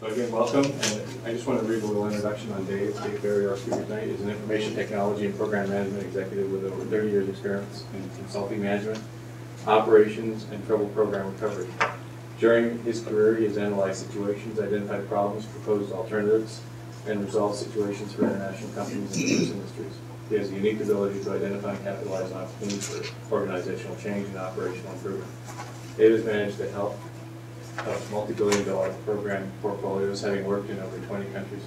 So again, welcome, and I just want to read a little introduction on Dave. Dave Berry, our speaker tonight, is an information technology and program management executive with over 30 years experience in consulting management, operations, and trouble program recovery. During his career, he has analyzed situations, identified problems, proposed alternatives, and resolved situations for international companies and diverse industries. He has a unique ability to identify and capitalize on opportunities for organizational change and operational improvement. Dave has managed to help multi-billion-dollar program portfolios, having worked in over 20 countries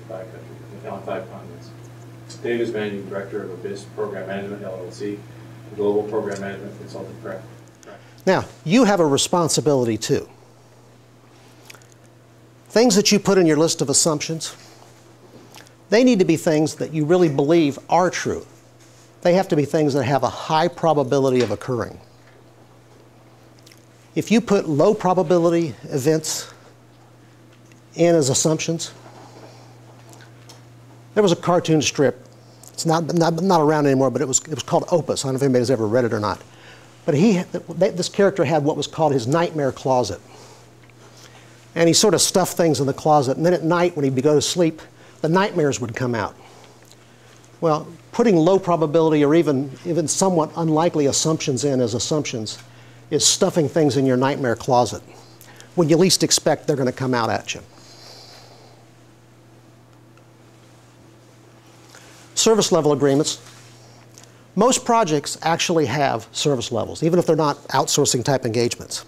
on 5 continents. Dave is managing director of Abyss Project Management LLC, a global program management consulting practice. Now, you have a responsibility too. Things that you put in your list of assumptions, they need to be things that you really believe are true. They have to be things that have a high probability of occurring. If you put low probability events in as assumptions, there was a cartoon strip. It's not around anymore, but it was called Opus. I don't know if anybody's ever read it or not. But this character had what was called his nightmare closet. And he sort of stuffed things in the closet, and then at night when he'd go to sleep, the nightmares would come out. Well, putting low probability or even somewhat unlikely assumptions in as assumptions is stuffing things in your nightmare closet. When you least expect, they're going to come out at you. Service level agreements. Most projects actually have service levels, even if they're not outsourcing type engagements.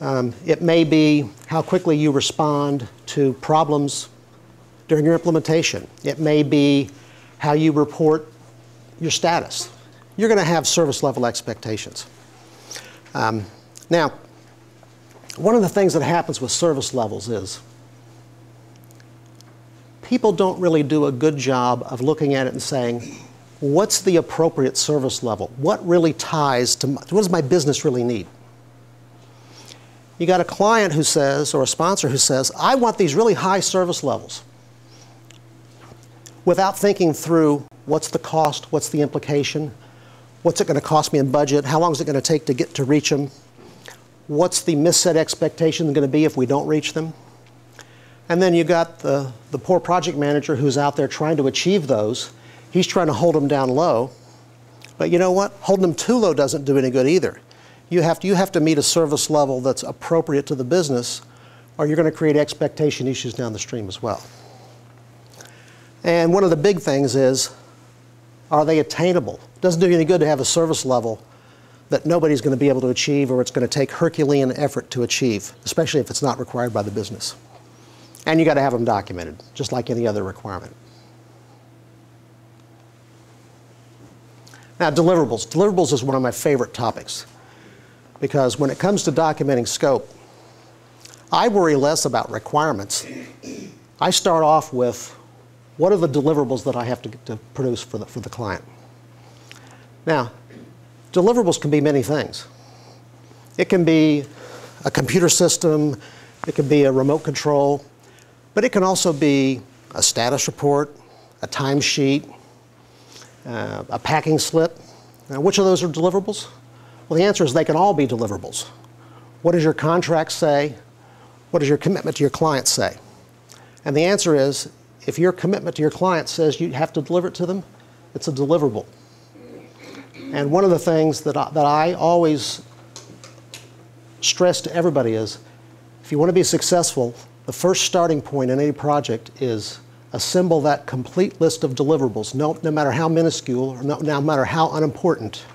It may be how quickly you respond to problems during your implementation. It may be how you report your status. You're going to have service level expectations. Now, one of the things that happens with service levels is people don't really do a good job of looking at it and saying, what's the appropriate service level? What really ties to, what does my business really need? You got a client who says, or a sponsor who says, I want these really high service levels, without thinking through what's the cost, what's the implication, what's it going to cost me in budget, how long is it going to take to reach them, what's the misset expectation going to be if we don't reach them. And then you got the poor project manager who's out there trying to achieve those. He's trying to hold them down low. But you know what? Holding them too low doesn't do any good either. You have to meet a service level that's appropriate to the business, or you're going to create expectation issues down the stream as well. And one of the big things is, are they attainable? It doesn't do you any good to have a service level that nobody's going to be able to achieve, or it's going to take Herculean effort to achieve, especially if it's not required by the business. And you got to have them documented, just like any other requirement. Now, deliverables. Deliverables is one of my favorite topics, because when it comes to documenting scope, I worry less about requirements. I start off with, what are the deliverables that I have to produce for the client? Now, deliverables can be many things. It can be a computer system, it can be a remote control, but it can also be a status report, a timesheet, a packing slip. Now, which of those are deliverables? Well, the answer is they can all be deliverables. What does your contract say? What does your commitment to your client say? And the answer is, if your commitment to your client says you have to deliver it to them, it's a deliverable. And one of the things that I always stress to everybody is, if you want to be successful, the first starting point in any project is assemble that complete list of deliverables, no matter how minuscule or no matter how unimportant.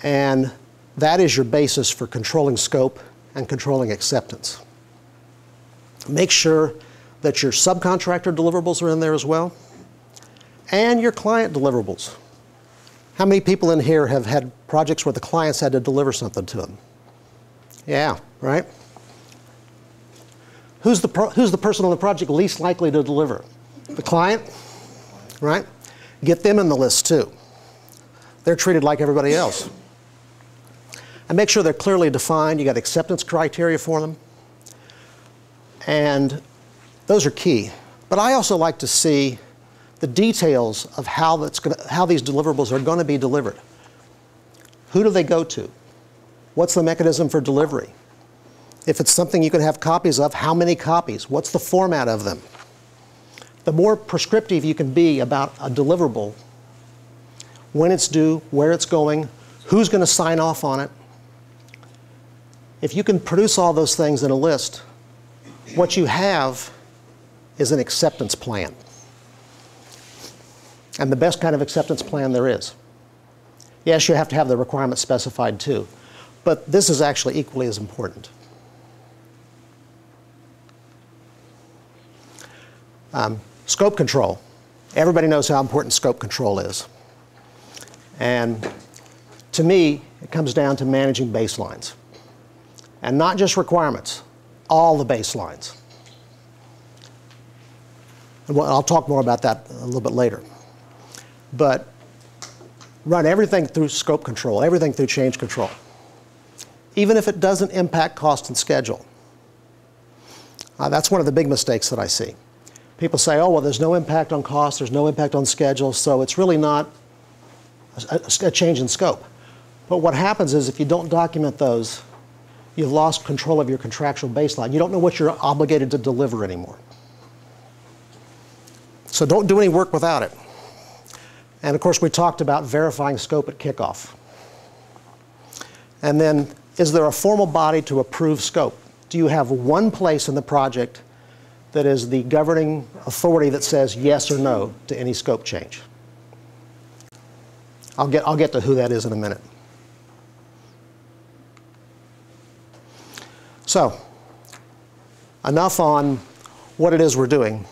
And that is your basis for controlling scope and controlling acceptance. Make sure that your subcontractor deliverables are in there as well, and your client deliverables. How many people in here have had projects where the clients had to deliver something to them? Yeah, right? Who's the person on the project least likely to deliver? The client, right? Get them in the list too. They're treated like everybody else. And make sure they're clearly defined. You got acceptance criteria for them. And those are key. But I also like to see the details of how these deliverables are going to be delivered. Who do they go to? What's the mechanism for delivery? If it's something you can have copies of, how many copies? What's the format of them? The more prescriptive you can be about a deliverable, when it's due, where it's going, who's going to sign off on it. If you can produce all those things in a list, what you have is an acceptance plan. And the best kind of acceptance plan there is. Yes, you have to have the requirements specified too, but this is actually equally as important. Scope control. Everybody knows how important scope control is. And to me, it comes down to managing baselines. And not just requirements, all the baselines. And I'll talk more about that a little bit later. But run everything through scope control, everything through change control, even if it doesn't impact cost and schedule. That's one of the big mistakes that I see. People say, oh, well, there's no impact on cost, there's no impact on schedule, so it's really not a change in scope. But what happens is if you don't document those, you've lost control of your contractual baseline. You don't know what you're obligated to deliver anymore. So don't do any work without it. And of course, we talked about verifying scope at kickoff. And then, is there a formal body to approve scope? Do you have one place in the project that is the governing authority that says yes or no to any scope change? I'll get to who that is in a minute. So, enough on what it is we're doing.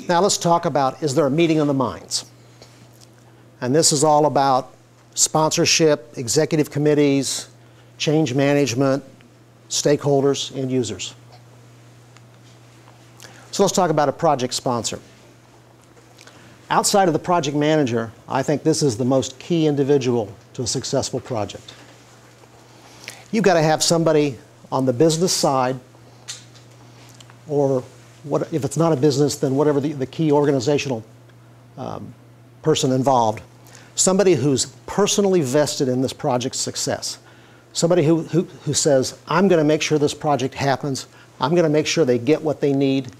Now let's talk about, is there a meeting of the minds? And this is all about sponsorship, executive committees, change management, stakeholders, and users. So let's talk about a project sponsor. Outside of the project manager, I think this is the most key individual to a successful project. You've got to have somebody on the business side, or what, if it's not a business, then whatever the key organizational person involved, somebody who's personally vested in this project's success. Somebody who says, I'm going to make sure this project happens, I'm going to make sure they get what they need,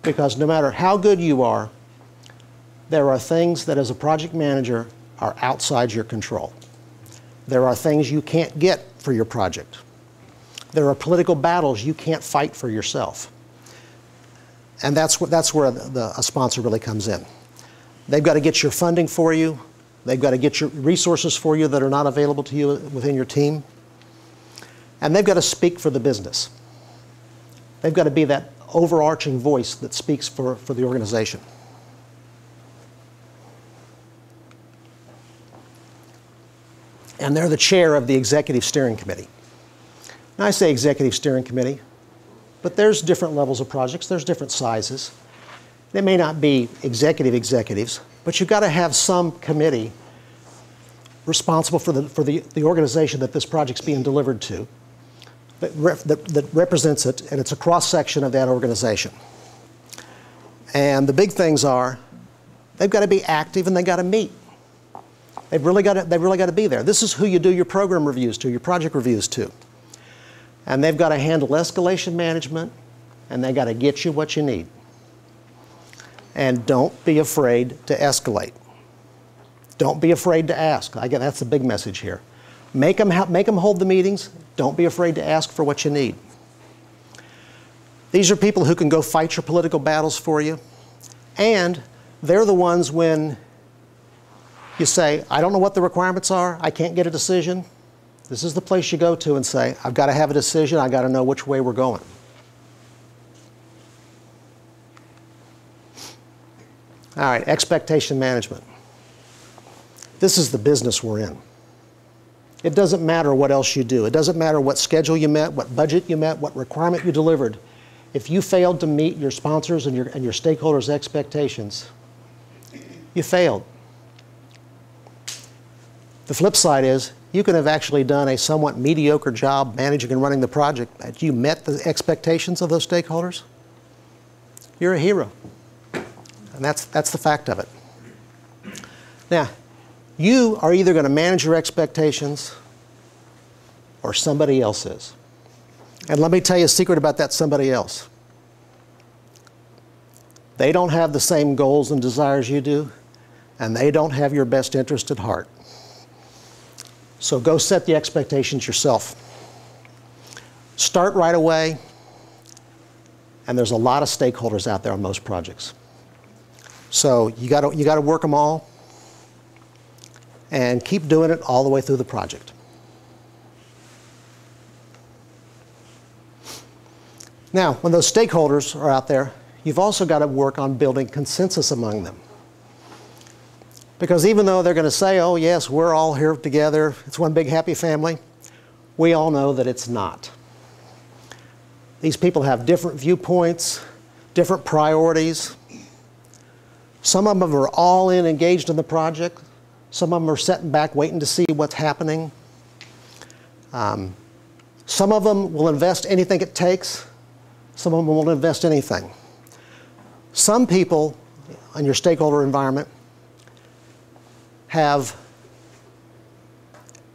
because no matter how good you are, there are things that as a project manager are outside your control. There are things you can't get for your project. There are political battles you can't fight for yourself. And that's where a sponsor really comes in. They've got to get your funding for you. They've got to get your resources for you that are not available to you within your team. And they've got to speak for the business. They've got to be that overarching voice that speaks for the organization. And they're the chair of the executive steering committee. Now I say executive steering committee, but there's different levels of projects, there's different sizes. They may not be executives, but you've got to have some committee responsible for the organization that this project's being delivered to, that represents it, and it's a cross-section of that organization. And the big things are, they've got to be active and they've got to meet. They've really got to be there. This is who you do your program reviews to, your project reviews to. And they've got to handle escalation management, and they've got to get you what you need. And don't be afraid to escalate. Don't be afraid to ask. Again, that's the big message here. Make them hold the meetings. Don't be afraid to ask for what you need. These are people who can go fight your political battles for you. And they're the ones when you say, I don't know what the requirements are, I can't get a decision. This is the place you go to and say, I've got to have a decision, I've got to know which way we're going. All right, expectation management. This is the business we're in. It doesn't matter what else you do. It doesn't matter what schedule you met, what budget you met, what requirement you delivered. If you failed to meet your sponsors and your stakeholders' expectations, you failed. The flip side is, you can have actually done a somewhat mediocre job managing and running the project, but you met the expectations of those stakeholders, you're a hero. And that's the fact of it. Now, you are either going to manage your expectations or somebody else is. And let me tell you a secret about that somebody else. They don't have the same goals and desires you do, and they don't have your best interest at heart. So go set the expectations yourself. Start right away, and there's a lot of stakeholders out there on most projects. So you got to work them all, and keep doing it all the way through the project. Now, when those stakeholders are out there, you've also got to work on building consensus among them. Because even though they're going to say, oh yes, we're all here together, it's one big happy family, we all know that it's not. These people have different viewpoints, different priorities. Some of them are all in, engaged in the project. Some of them are sitting back waiting to see what's happening. Some of them will invest anything it takes. Some of them won't invest anything. Some people in your stakeholder environment have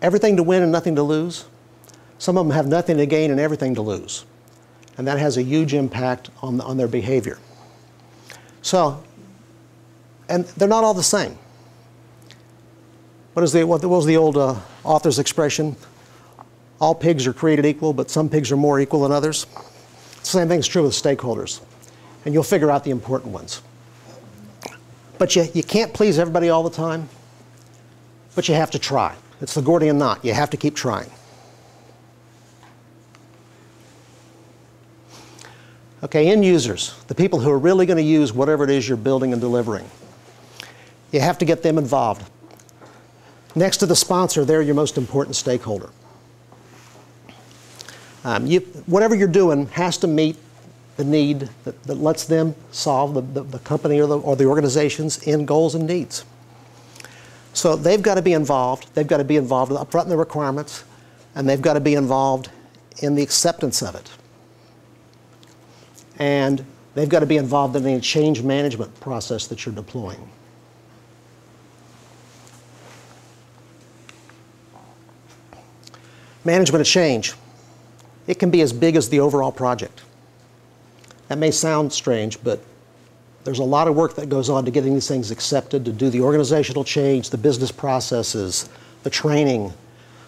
everything to win and nothing to lose. Some of them have nothing to gain and everything to lose. And that has a huge impact on their behavior. So, and they're not all the same. What was the old author's expression? All pigs are created equal, but some pigs are more equal than others. The same thing's true with stakeholders. And you'll figure out the important ones. But you can't please everybody all the time, but you have to try. It's the Gordian knot. You have to keep trying. Okay, end users, the people who are really going to use whatever it is you're building and delivering. You have to get them involved. Next to the sponsor, they're your most important stakeholder. Whatever you're doing has to meet the need that lets them solve the company or the organization's end goals and needs. So they've got to be involved. They've got to be involved up front in the requirements, and they've got to be involved in the acceptance of it. And they've got to be involved in any change management process that you're deploying. Management of change. It can be as big as the overall project. That may sound strange, but there's a lot of work that goes on to getting these things accepted, to do the organizational change, the business processes, the training,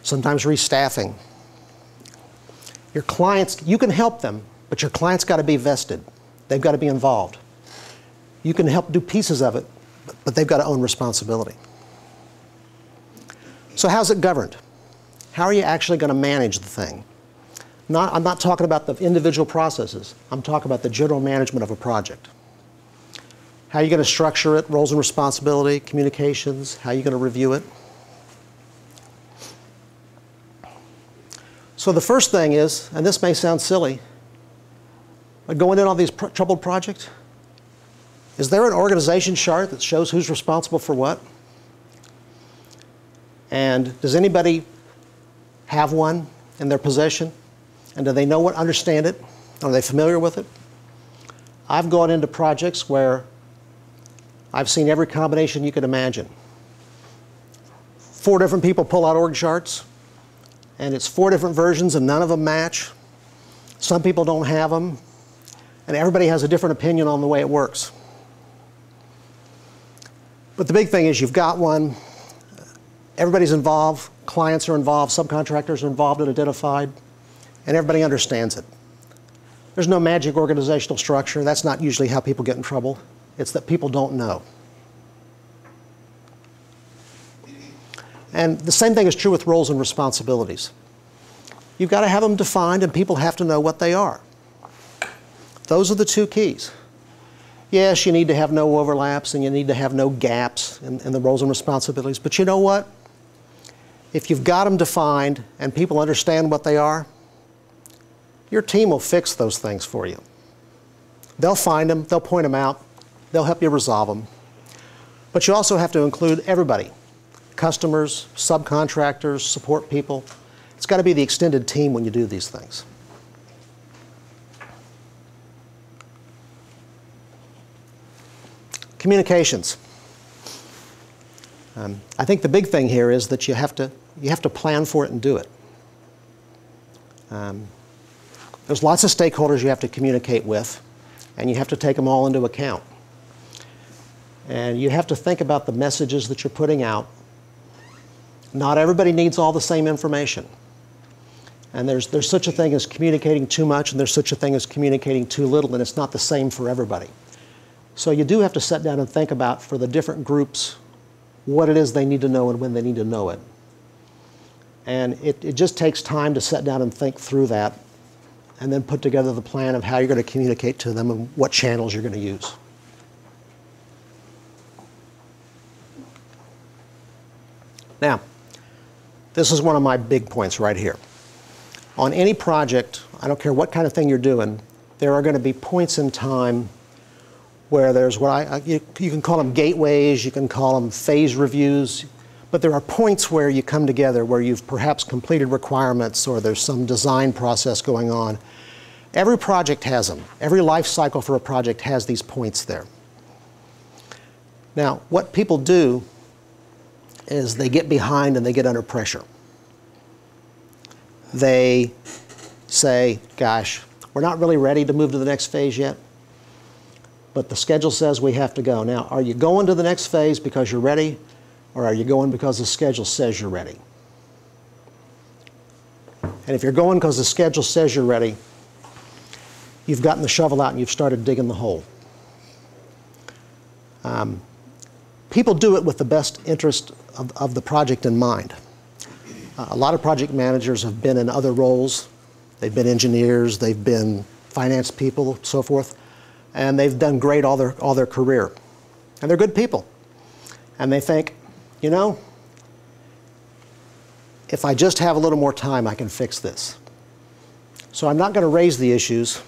sometimes restaffing. Your clients, you can help them, but your clients got to be vested. They've got to be involved. You can help do pieces of it, but they've got to own responsibility. So how's it governed? How are you actually going to manage the thing? I'm not talking about the individual processes. I'm talking about the general management of a project. How are you going to structure it, roles and responsibility, communications, how are you going to review it? So the first thing is, and this may sound silly, but going in on these troubled projects, is there an organization chart that shows who's responsible for what? And does anybody have one in their possession? And do they know what, understand it? Are they familiar with it? I've gone into projects where I've seen every combination you could imagine. 4 different people pull out org charts, and it's 4 different versions and none of them match. Some people don't have them, and everybody has a different opinion on the way it works. But the big thing is you've got one, everybody's involved, clients are involved, subcontractors are involved and identified, and everybody understands it. There's no magic organizational structure. That's not usually how people get in trouble. It's that people don't know. And the same thing is true with roles and responsibilities. You've got to have them defined, and people have to know what they are. Those are the 2 keys. Yes, you need to have no overlaps, and you need to have no gaps in the roles and responsibilities. But you know what? If you've got them defined and people understand what they are, your team will fix those things for you. They'll find them, they'll point them out, they'll help you resolve them. But you also have to include everybody. Customers, subcontractors, support people. It's got to be the extended team when you do these things. Communications. I think the big thing here is that you have to plan for it and do it. There's lots of stakeholders you have to communicate with, and you have to take them all into account. And you have to think about the messages that you're putting out. Not everybody needs all the same information. And there's such a thing as communicating too much, and there's such a thing as communicating too little, and it's not the same for everybody. So you do have to sit down and think about, for the different groups, what it is they need to know and when they need to know it. And it just takes time to sit down and think through that, and then put together the plan of how you're going to communicate to them and what channels you're going to use. Now, this is one of my big points right here. On any project, I don't care what kind of thing you're doing, there are going to be points in time where there's what you can call them gateways, you can call them phase reviews, but there are points where you come together where you've perhaps completed requirements or there's some design process going on. Every project has them. Every life cycle for a project has these points there. Now, what people do is they get behind and they get under pressure. They say, gosh, we're not really ready to move to the next phase yet, but the schedule says we have to go. Now, are you going to the next phase because you're ready, or are you going because the schedule says you're ready? And if you're going because the schedule says you're ready, you've gotten the shovel out and you've started digging the hole. People do it with the best interest of the project in mind. A lot of project managers have been in other roles. They've been engineers, they've been finance people, so forth, and they've done great all their career. And they're good people. And they think, you know, if I just have a little more time, I can fix this. So I'm not going to raise the issues.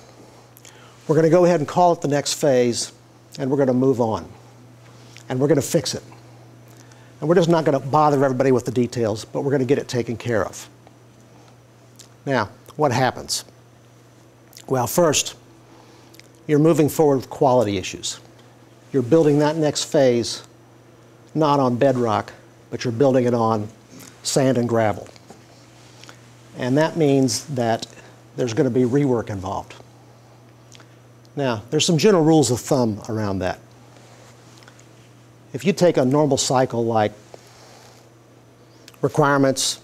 We're going to go ahead and call it the next phase, and we're going to move on. And we're going to fix it. And we're just not going to bother everybody with the details, but we're going to get it taken care of. Now, what happens? Well, first, you're moving forward with quality issues. You're building that next phase not on bedrock, but you're building it on sand and gravel. And that means that there's going to be rework involved. Now, there's some general rules of thumb around that. If you take a normal cycle like requirements,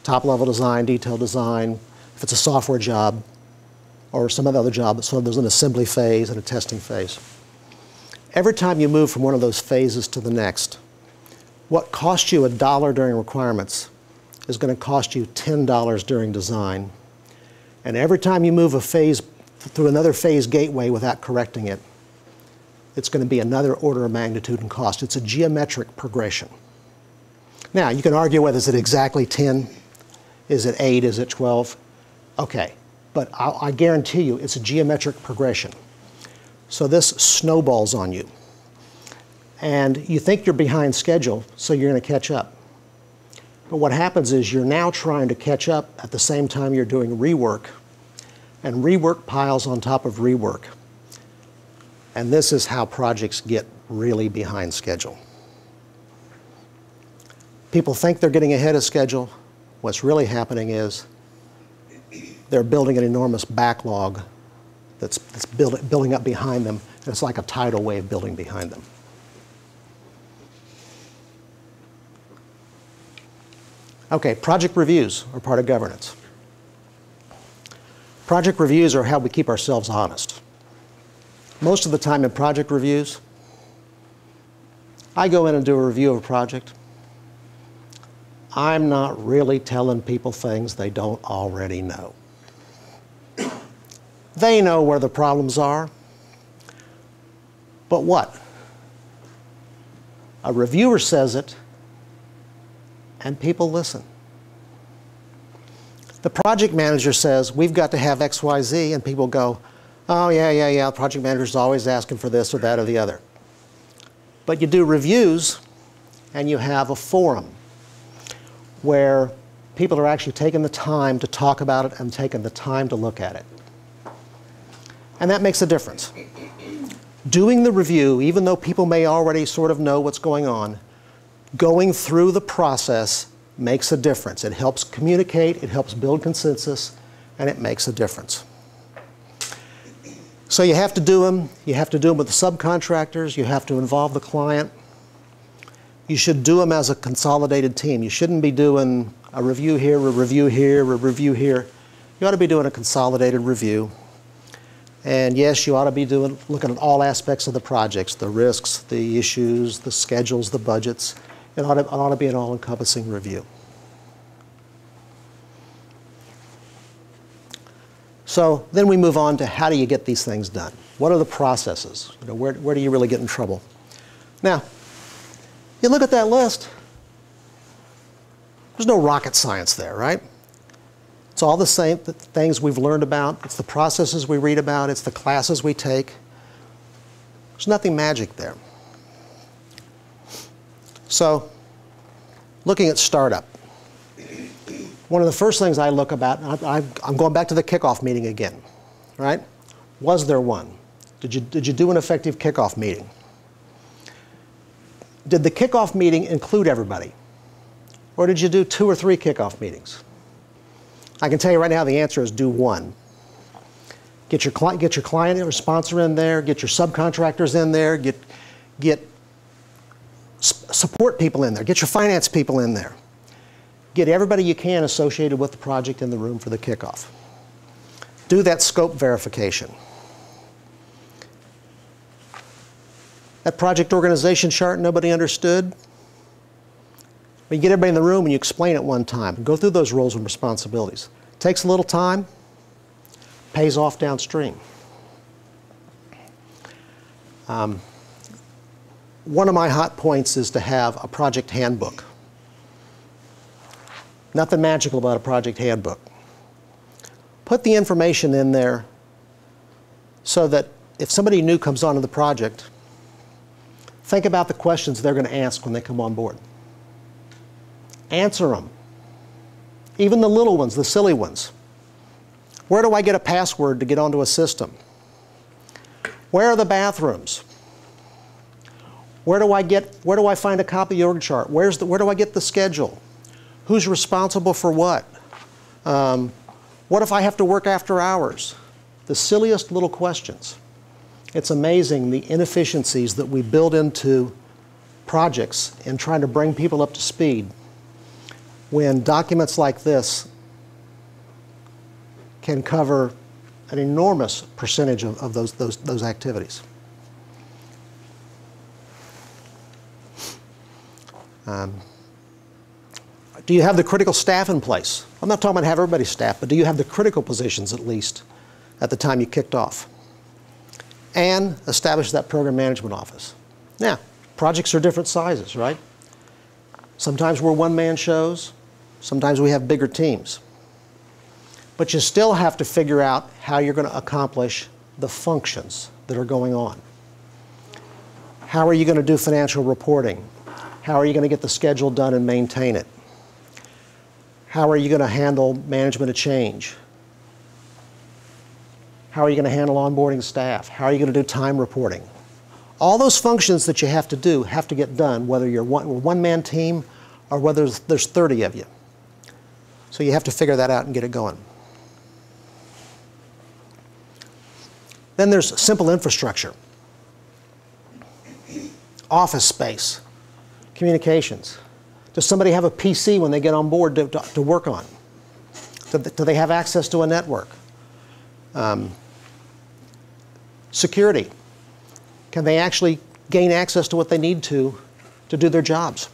top-level design, detailed design, if it's a software job, or some other job, so there's an assembly phase and a testing phase. Every time you move from one of those phases to the next, what cost you $1 during requirements is going to cost you $10 during design. And every time you move a phase through another phase gateway without correcting it, it's going to be another order of magnitude in cost. It's a geometric progression. Now, you can argue whether it's exactly 10, is it 8, is it 12? Okay, but I guarantee you it's a geometric progression. So this snowballs on you. And you think you're behind schedule, so you're going to catch up. But what happens is you're now trying to catch up at the same time you're doing rework, and rework piles on top of rework. And this is how projects get really behind schedule. People think they're getting ahead of schedule. What's really happening is they're building an enormous backlog that's building up behind them, and it's like a tidal wave building behind them. Okay, project reviews are part of governance. Project reviews are how we keep ourselves honest. Most of the time in project reviews, I go in and do a review of a project. I'm not really telling people things they don't already know. They know where the problems are, but what? A reviewer says it, and people listen. The project manager says, we've got to have X, Y, Z, and people go, oh, yeah, the project manager's always asking for this or that or the other. But you do reviews, and you have a forum where people are actually taking the time to talk about it and taking the time to look at it. And that makes a difference. Doing the review, even though people may already sort of know what's going on, going through the process makes a difference. It helps communicate, it helps build consensus, and it makes a difference. So you have to do them. You have to do them with the subcontractors. You have to involve the client. You should do them as a consolidated team. You shouldn't be doing a review here, a review here, a review here. You ought to be doing a consolidated review. And yes, you ought to be looking at all aspects of the projects, the risks, the issues, the schedules, the budgets. It ought to be an all-encompassing review. So then we move on to how do you get these things done? What are the processes? You know, where do you really get in trouble? Now, you look at that list, there's no rocket science there, right? It's all the same things we've learned about. It's the processes we read about. It's the classes we take. There's nothing magic there. So, looking at startup. One of the first things I look about, I'm going back to the kickoff meeting again, right? Was there one? Did you do an effective kickoff meeting? Did the kickoff meeting include everybody? Or did you do 2 or 3 kickoff meetings? I can tell you right now the answer is do one. Get your client or sponsor in there, get your subcontractors in there, get support people in there, get your finance people in there. Get everybody you can associated with the project in the room for the kickoff. Do that scope verification. That project organization chart nobody understood. But you get everybody in the room and you explain it one time. Go through those roles and responsibilities. Takes a little time, pays off downstream. One of my hot points is to have a project handbook. Nothing magical about a project handbook. Put the information in there so that if somebody new comes onto the project, think about the questions they're going to ask when they come on board. Answer them. Even the little ones, the silly ones. Where do I get a password to get onto a system? Where are the bathrooms? Where do I find a copy of the org chart? Where do I get the schedule? Who's responsible for what? What if I have to work after hours? The silliest little questions. It's amazing the inefficiencies that we build into projects in trying to bring people up to speed when documents like this can cover an enormous percentage of those activities. Do you have the critical staff in place? I'm not talking about have everybody staff, but do you have the critical positions at least at the time you kicked off? And establish that program management office. Now, projects are different sizes, right? Sometimes we're one-man shows. Sometimes we have bigger teams. But you still have to figure out how you're going to accomplish the functions that are going on. How are you going to do financial reporting? How are you going to get the schedule done and maintain it? How are you going to handle management of change? How are you going to handle onboarding staff? How are you going to do time reporting? All those functions that you have to do have to get done, whether you're a one-man team or whether there's 30 of you. So you have to figure that out and get it going. Then there's simple infrastructure. Office space, communications. Does somebody have a PC when they get on board to work on? Do they have access to a network? Security. Can they actually gain access to what they need to do their jobs?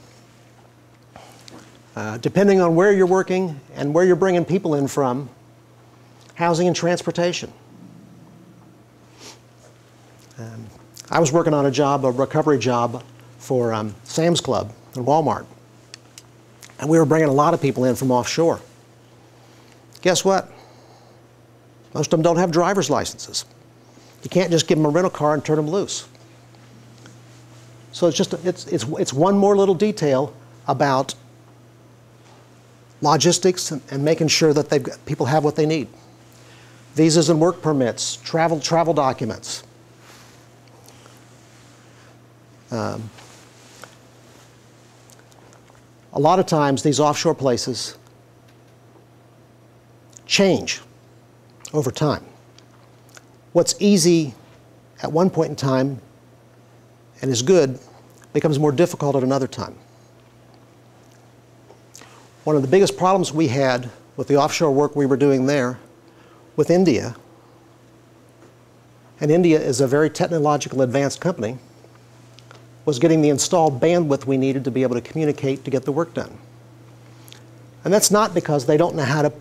Depending on where you're working and where you're bringing people in from, housing and transportation. I was working on a recovery job for Sam's Club and Walmart. And we were bringing a lot of people in from offshore. Guess what? Most of them don't have driver's licenses. You can't just give them a rental car and turn them loose. So it's one more little detail about logistics and making sure that people have what they need. Visas and work permits, travel documents. A lot of times these offshore places change over time. what's easy at one point in time and is good becomes more difficult at another time. One of the biggest problems we had with the offshore work we were doing there with India, and India is a very technologically advanced company, was getting the installed bandwidth we needed to be able to communicate to get the work done. And that's not because they don't know how to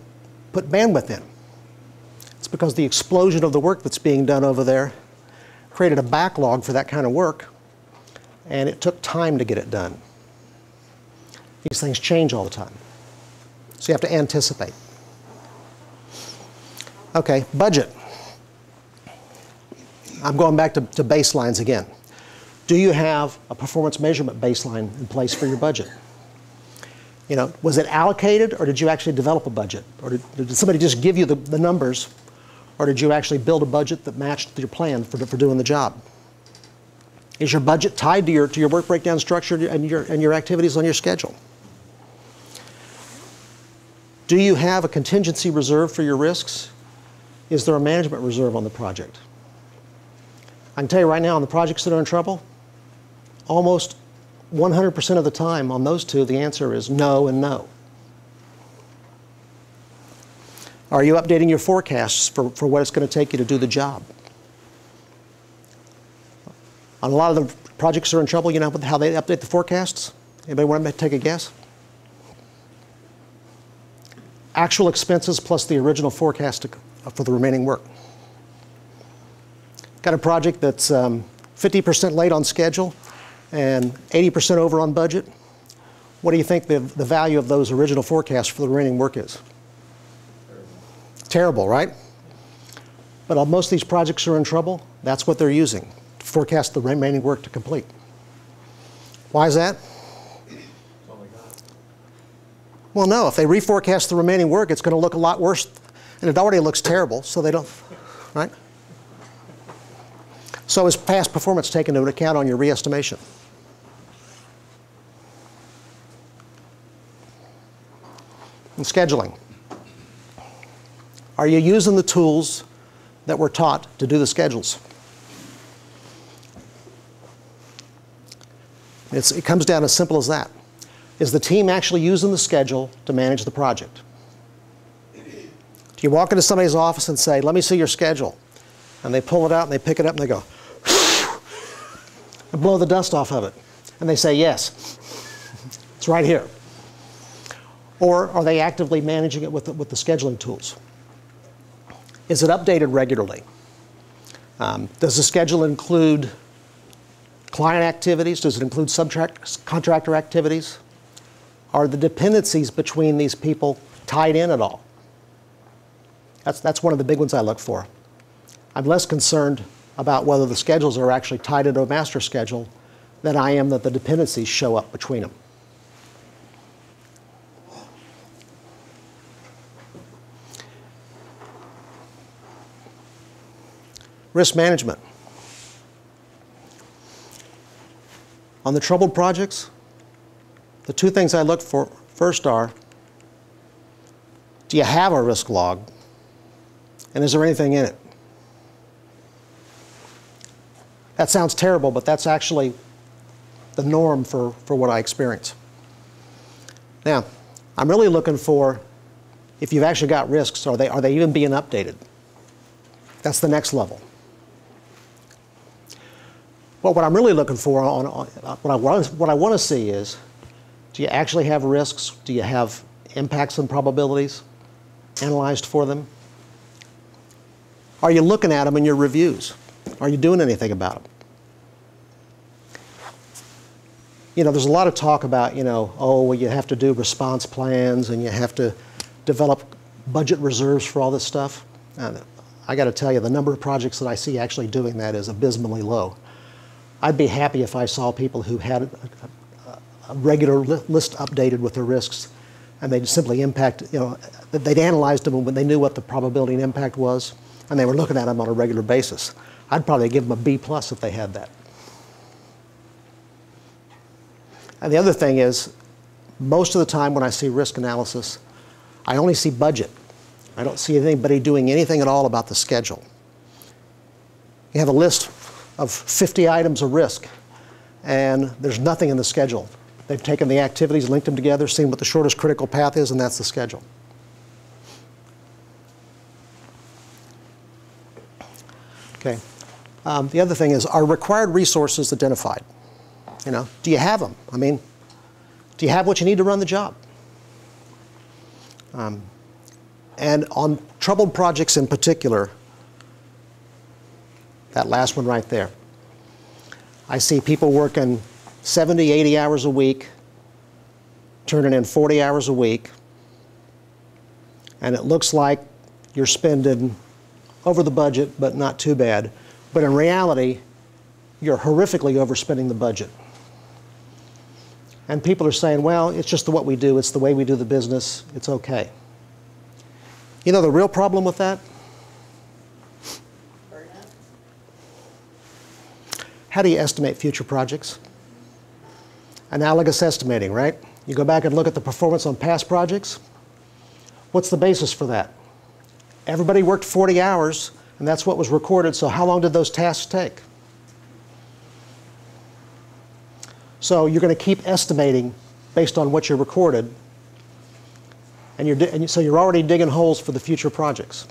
put bandwidth in. It's because the explosion of the work that's being done over there created a backlog for that kind of work, and it took time to get it done. These things change all the time. So you have to anticipate. Okay, budget. I'm going back to baselines again. Do you have a performance measurement baseline in place for your budget? You know, was it allocated, or did you actually develop a budget? Or did somebody just give you the numbers, or did you actually build a budget that matched your plan for doing the job? Is your budget tied to your work breakdown structure and your activities on your schedule? Do you have a contingency reserve for your risks? Is there a management reserve on the project? I can tell you right now, on the projects that are in trouble, almost 100% of the time on those two, the answer is no and no. Are you updating your forecasts for what it's going to take you to do the job? On a lot of the projects that are in trouble, you know how they update the forecasts? Anybody want to take a guess? Actual expenses plus the original forecast for the remaining work. Got a project that's 50% late on schedule and 80% over on budget. What do you think the value of those original forecasts for the remaining work is? Terrible, right? But on most of these projects are in trouble, that's what they're using to forecast the remaining work to complete. Why is that? Well, no, if they reforecast the remaining work, it's going to look a lot worse, and it already looks terrible, so they don't, right? So is past performance taken into account on your re-estimation? And scheduling. Are you using the tools that were taught to do the schedules? It comes down as simple as that. Is the team actually using the schedule to manage the project? Do you walk into somebody's office and say, let me see your schedule? And they pull it out and they pick it up and they go, and blow the dust off of it. And they say, yes, it's right here. Or are they actively managing it with the scheduling tools? Is it updated regularly? Does the schedule include client activities? Does it include contractor activities? Are the dependencies between these people tied in at all? That's one of the big ones I look for. I'm less concerned about whether the schedules are actually tied into a master schedule than I am that the dependencies show up between them. Risk management. On the troubled projects, the two things I look for first are, do you have a risk log? And is there anything in it? That sounds terrible, but that's actually the norm for what I experience. Now, I'm really looking for, if you've actually got risks, are they even being updated? That's the next level. Well, what I'm really looking for, what I want to see is, do you actually have risks? Do you have impacts and probabilities analyzed for them? Are you looking at them in your reviews? Are you doing anything about them? You know, there's a lot of talk about, oh, well, you have to do response plans and you have to develop budget reserves for all this stuff. And I got to tell you, the number of projects that I see actually doing that is abysmally low. I'd be happy if I saw people who had a regular list updated with their risks, and they'd simply they'd analyzed them when they knew what the probability and impact was, and they were looking at them on a regular basis. I'd probably give them a B+ if they had that. And the other thing is, most of the time when I see risk analysis, I only see budget. I don't see anybody doing anything at all about the schedule. You have a list of 50 items of risk, and there's nothing in the schedule. They've taken the activities, linked them together, seen what the shortest critical path is, and that's the schedule. Okay. The other thing is, are required resources identified? You know, do you have them? I mean, do you have what you need to run the job? And on troubled projects in particular, that last one right there, I see people working 70, 80 hours a week, turning in 40 hours a week, and it looks like you're spending over the budget, but not too bad. But in reality, you're horrifically overspending the budget. And people are saying, well, it's just what we do. It's the way we do the business. It's okay. You know the real problem with that? How do you estimate future projects? Analogous estimating, right? You go back and look at the performance on past projects. What's the basis for that? Everybody worked 40 hours, and that's what was recorded, so how long did those tasks take? So you're going to keep estimating based on what you recorded, and so you're already digging holes for the future projects.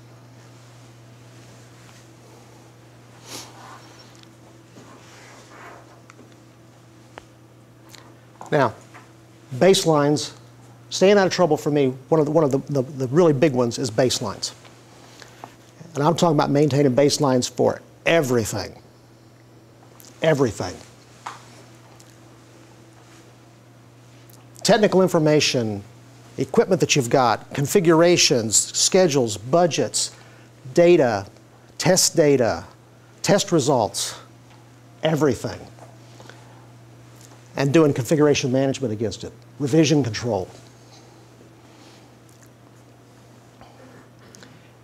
Now, baselines, staying out of trouble for me, one of the really big ones is baselines. And I'm talking about maintaining baselines for everything. Everything. Technical information, equipment that you've got, configurations, schedules, budgets, data, test results, everything. And doing configuration management against it, revision control.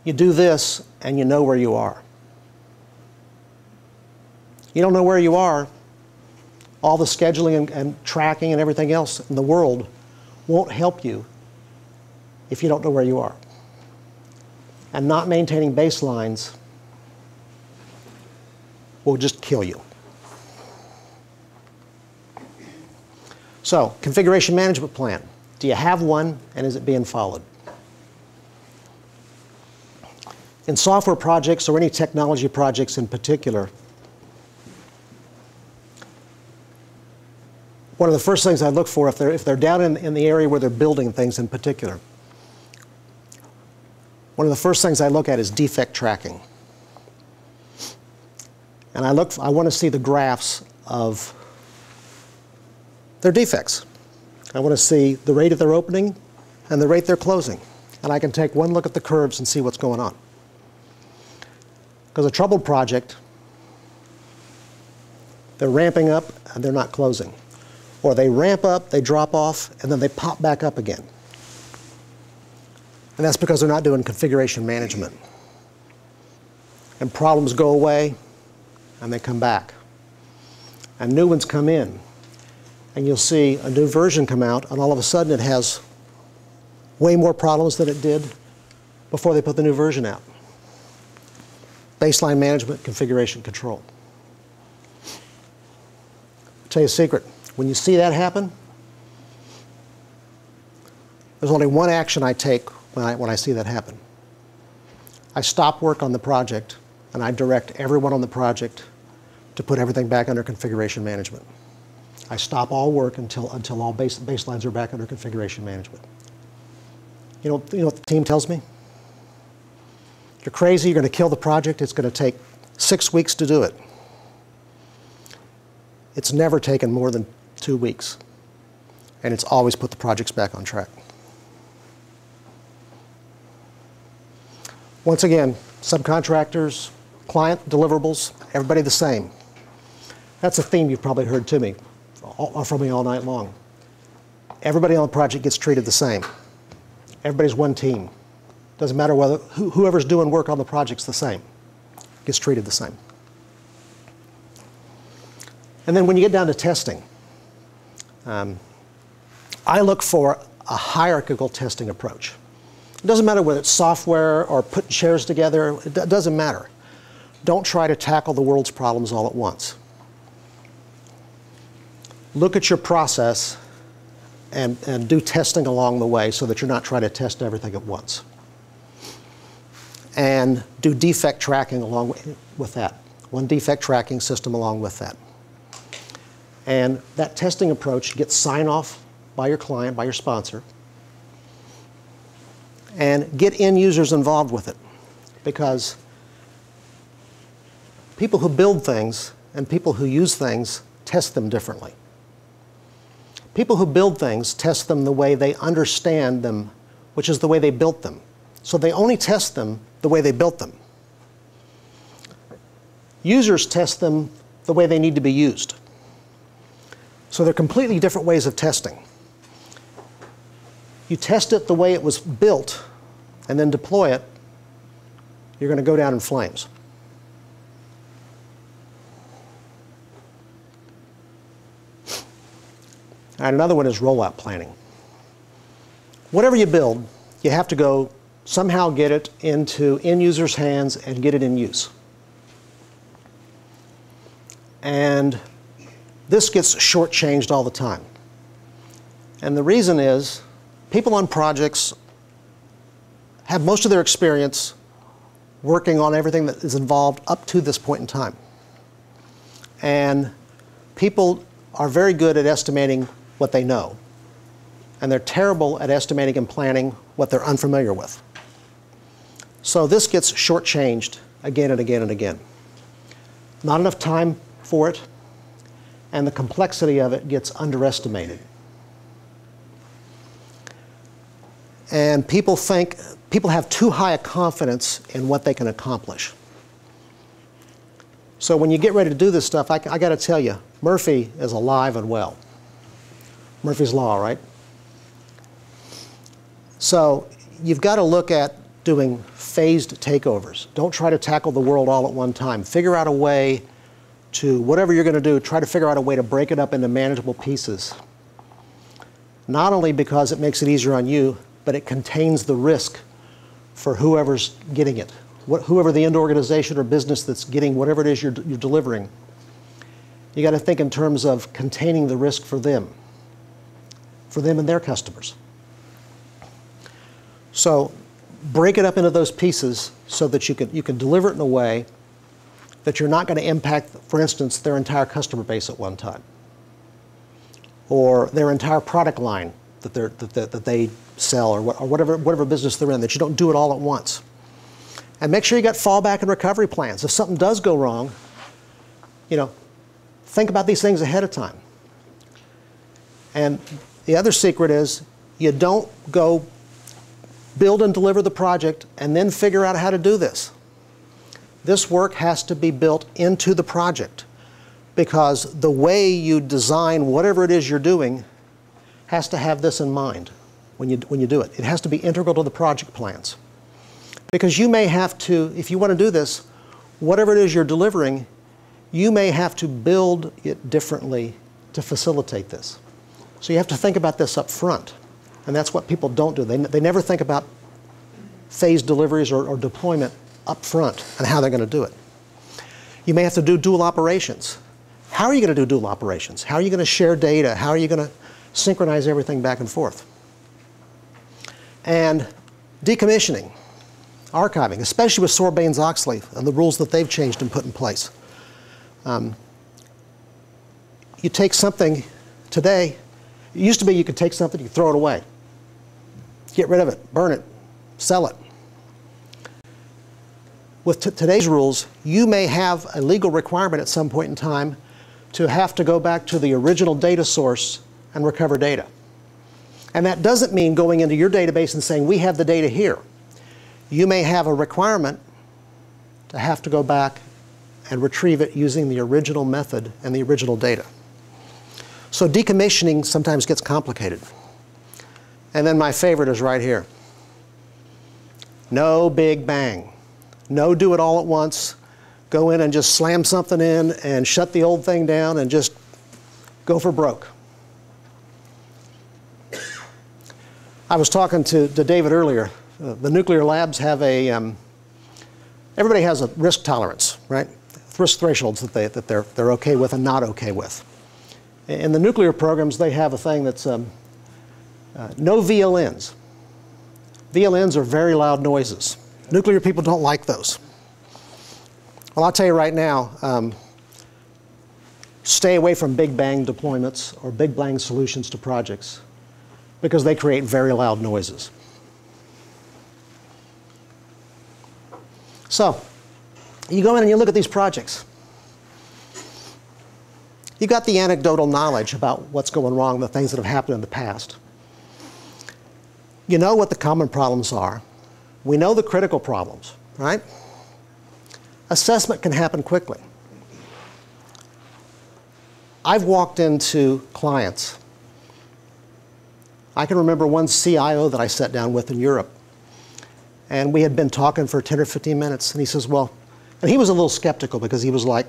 You do this and you know where you are. You don't know where you are, all the scheduling and tracking and everything else in the world won't help you if you don't know where you are. And not maintaining baselines will just kill you. So, configuration management plan. Do you have one, and is it being followed? In software projects or any technology projects in particular, one of the first things I look for, if they're down in the area where they're building things in particular, one of the first things I look at is defect tracking. And I want to see the graphs of their defects. I want to see the rate of their opening and the rate they're closing. And I can take one look at the curves and see what's going on. Because a troubled project, they're ramping up and they're not closing. Or they ramp up, they drop off, and then they pop back up again. And that's because they're not doing configuration management. And problems go away and they come back. And new ones come in. And you'll see a new version come out, and all of a sudden it has way more problems than it did before they put the new version out. Baseline management, configuration control. I'll tell you a secret. When you see that happen, there's only one action I take when I see that happen. I stop work on the project, and I direct everyone on the project to put everything back under configuration management. I stop all work until all baselines are back under configuration management. You know what the team tells me? You're crazy, you're going to kill the project, it's going to take 6 weeks to do it. It's never taken more than 2 weeks. And it's always put the projects back on track. Once again, subcontractors, client, deliverables, everybody the same. That's a theme you've probably heard from me all night long. Everybody on the project gets treated the same. Everybody's one team. Doesn't matter whether whoever's doing work on the project's the same. Gets treated the same. And then when you get down to testing, I look for a hierarchical testing approach. It doesn't matter whether it's software or putting shares together. It doesn't matter. don't try to tackle the world's problems all at once. Look at your process and do testing along the way so that you're not trying to test everything at once. And do defect tracking along with that. One defect tracking system along with that. And that testing approach gets sign-off by your client, by your sponsor, and get end users involved with it. Because people who build things and people who use things test them differently. People who build things test them the way they understand them, which is the way they built them. So they only test them the way they built them. Users test them the way they need to be used. So they're completely different ways of testing. You test it the way it was built and then deploy it, you're going to go down in flames. And another one is rollout planning. Whatever you build, you have to go somehow get it into end users' hands and get it in use. And this gets shortchanged all the time. And the reason is people on projects have most of their experience working on everything that is involved up to this point in time. And people are very good at estimating what they know. And they're terrible at estimating and planning what they're unfamiliar with. So this gets shortchanged again and again and again. Not enough time for it, and the complexity of it gets underestimated. And people have too high a confidence in what they can accomplish. So when you get ready to do this stuff, I got to tell you, Murphy is alive and well. Murphy's Law, right? So you've got to look at doing phased takeovers. Don't try to tackle the world all at one time. Figure out a way to, whatever you're going to do, try to figure out a way to break it up into manageable pieces. Not only because it makes it easier on you, but it contains the risk for whoever's getting it. Whoever the end organization or business that's getting whatever it is you're delivering. You got to think in terms of containing the risk for them and their customers. So break it up into those pieces so that you can deliver it in a way that you're not going to impact, for instance, their entire customer base at one time, or their entire product line that they sell, or whatever business they're in, that you don't do it all at once. And make sure you got fallback and recovery plans. If something does go wrong, think about these things ahead of time. And the other secret is you don't go build and deliver the project and then figure out how to do this. This work has to be built into the project, because the way you design whatever it is you're doing has to have this in mind when you do it. It has to be integral to the project plans. Because you may have to, if you want to do this, whatever it is you're delivering, you may have to build it differently to facilitate this. So you have to think about this up front. And that's what people don't do. They never think about phased deliveries or deployment up front and how they're going to do it. You may have to do dual operations. How are you going to do dual operations? How are you going to share data? How are you going to synchronize everything back and forth? And decommissioning, archiving, especially with Sarbanes-Oxley and the rules that they've changed and put in place. You take something today, it used to be you could take something, you throw it away. Get rid of it, burn it, sell it. With today's rules, you may have a legal requirement at some point in time to have to go back to the original data source and recover data. And that doesn't mean going into your database and saying, we have the data here. You may have a requirement to have to go back and retrieve it using the original method and the original data. So decommissioning sometimes gets complicated. And then my favorite is right here. No big bang. No do it all at once. Go in and just slam something in and shut the old thing down and just go for broke. I was talking to David earlier. The nuclear labs have everybody has a risk tolerance. right? Risk thresholds that they're okay with and not okay with. In the nuclear programs, they have a thing that's no VLNs. VLNs are very loud noises. Nuclear people don't like those. Well, I'll tell you right now, stay away from big bang deployments or big bang solutions to projects because they create very loud noises. So, you go in and you look at these projects. You got the anecdotal knowledge about what's going wrong, the things that have happened in the past. You know what the common problems are. We know the critical problems, right? Assessment can happen quickly. I've walked into clients. I can remember one CIO that I sat down with in Europe. And we had been talking for 10 or 15 minutes. And he says, well, and he was a little skeptical because he was like,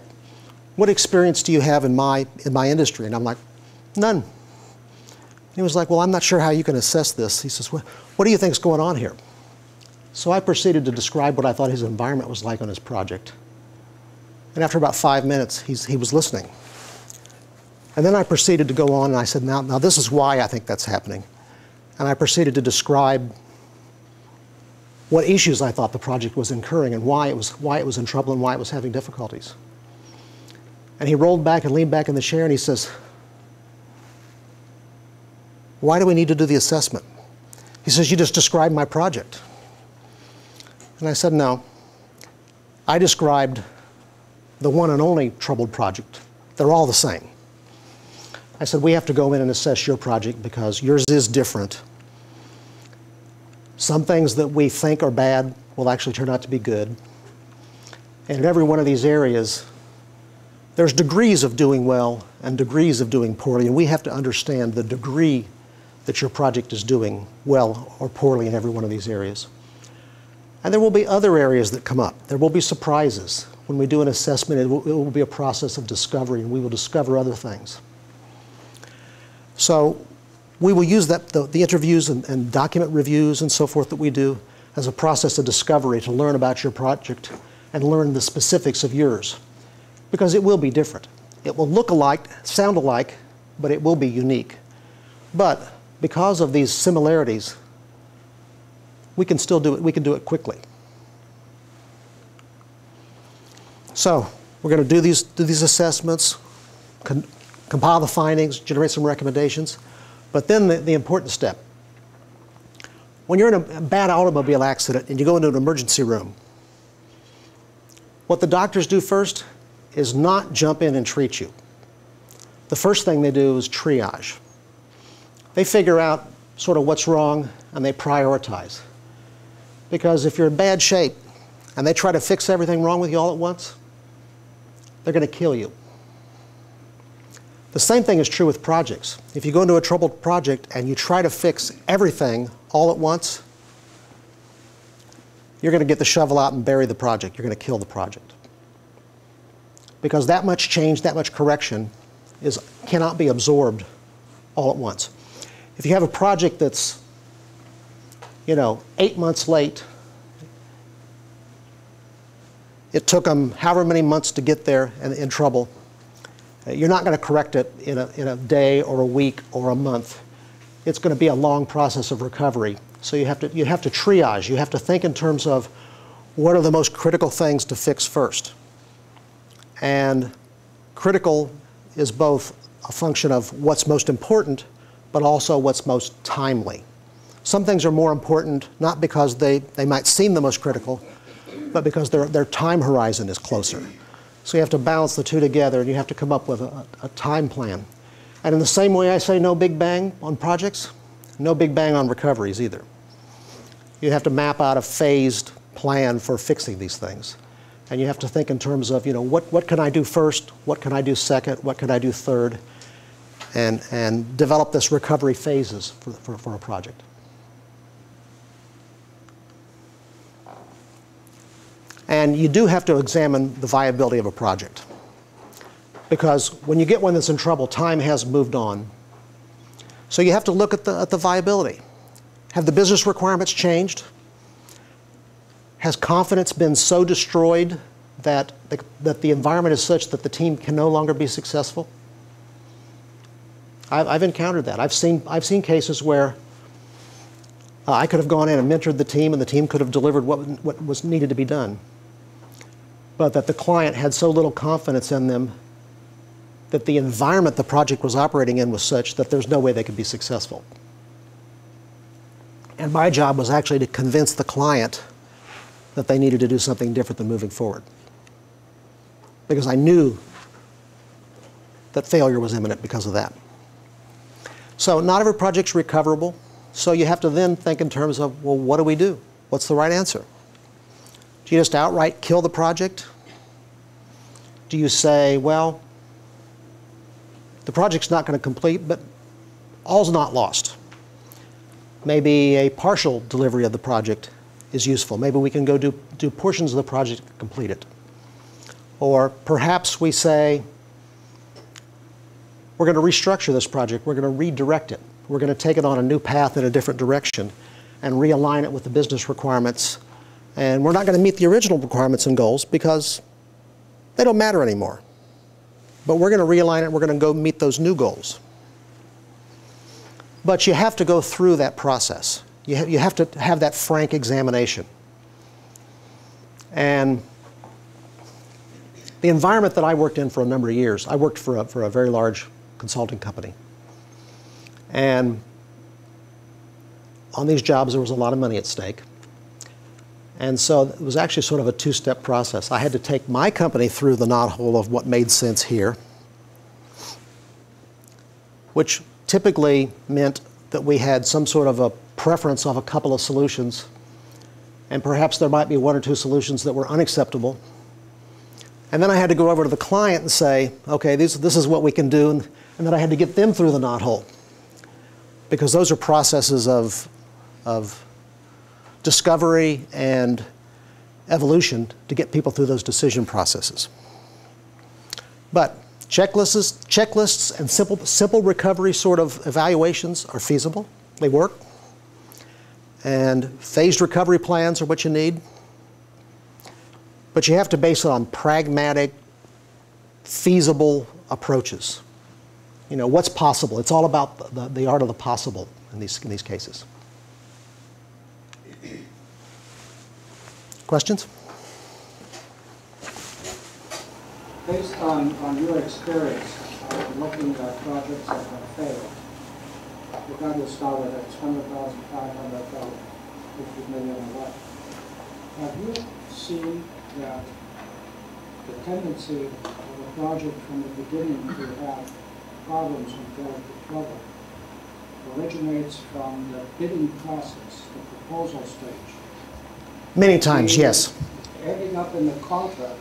what experience do you have in my industry? And I'm like, none. He was like, well, I'm not sure how you can assess this. He says, well, what do you think is going on here? So I proceeded to describe what I thought his environment was like on his project. And after about 5 minutes, he was listening. And then I proceeded to go on and I said, now this is why I think that's happening. And I proceeded to describe what issues I thought the project was incurring and why it was in trouble and why it was having difficulties. And he rolled back and leaned back in the chair and he says, why do we need to do the assessment? He says, you just described my project. And I said, no. I described the one and only troubled project. They're all the same. I said, we have to go in and assess your project because yours is different. Some things that we think are bad will actually turn out to be good. And in every one of these areas, there's degrees of doing well and degrees of doing poorly, and we have to understand the degree that your project is doing well or poorly in every one of these areas. And there will be other areas that come up. There will be surprises. When we do an assessment, it will be a process of discovery, and we will discover other things. So we will use the interviews and document reviews and so forth that we do as a process of discovery to learn about your project and learn the specifics of yours. Because it will be different. It will look alike, sound alike, but it will be unique. But because of these similarities, we can still do it. We can do it quickly. So we're going to do these assessments, compile the findings, generate some recommendations. But then the important step. When you're in a bad automobile accident and you go into an emergency room, what the doctors do first is not jump in and treat you. The first thing they do is triage. They figure out sort of what's wrong and they prioritize. Because if you're in bad shape and they try to fix everything wrong with you all at once, they're going to kill you. The same thing is true with projects. If you go into a troubled project and you try to fix everything all at once, you're going to get the shovel out and bury the project. You're going to kill the project. Because that much change, that much correction cannot be absorbed all at once. If you have a project that's, 8 months late, it took them however many months to get there and in trouble, you're not going to correct it in a day or a week or a month. It's going to be a long process of recovery. So you have to triage. You have to think in terms of what are the most critical things to fix first. And critical is both a function of what's most important, but also what's most timely. Some things are more important, not because they might seem the most critical, but because their time horizon is closer. So you have to balance the two together, and you have to come up with a time plan. And in the same way I say no big bang on projects, no big bang on recoveries either. You have to map out a phased plan for fixing these things. And you have to think in terms of, what can I do first? What can I do second? What can I do third? And develop this recovery phases for a project. And you do have to examine the viability of a project. Because when you get one that's in trouble, time has moved on. So you have to look at the viability. Have the business requirements changed? Has confidence been so destroyed that the environment is such that the team can no longer be successful? I've encountered that. I've seen cases where I could have gone in and mentored the team, and the team could have delivered what was needed to be done, but that the client had so little confidence in them that the environment the project was operating in was such that there's no way they could be successful. And my job was actually to convince the client that they needed to do something different than moving forward, because I knew that failure was imminent because of that. So not every project's recoverable, so you have to then think in terms of, well, what do we do? What's the right answer? Do you just outright kill the project? Do you say, well, the project's not going to complete, but all's not lost. Maybe a partial delivery of the project is useful. Maybe we can go do portions of the project to complete it. Or perhaps we say, we're going to restructure this project. We're going to redirect it. We're going to take it on a new path in a different direction and realign it with the business requirements. And we're not going to meet the original requirements and goals because they don't matter anymore. But we're going to realign it. We're going to go meet those new goals. But you have to go through that process. You have to have that frank examination. And the environment that I worked in for a number of years, I worked for a very large consulting company. And on these jobs, there was a lot of money at stake. And so it was actually sort of a two-step process. I had to take my company through the knothole of what made sense here, which typically meant that we had some sort of a preference of a couple of solutions, and perhaps there might be one or two solutions that were unacceptable. And then I had to go over to the client and say, okay, this is what we can do, and then I had to get them through the knothole, because those are processes of discovery and evolution to get people through those decision processes. But checklists and simple recovery sort of evaluations are feasible. They work. And phased recovery plans are what you need. But you have to base it on pragmatic, feasible approaches. You know, what's possible? It's all about the art of the possible in these cases. Questions? Based on your experience looking at projects that have failed, you've got to start with it's 100,000, 500,000, 50 million or what. Have you seen that the tendency of a project from the beginning to have problems and fall into trouble originates from the bidding process, the proposal stage? Many times, yes. Ending up in the contract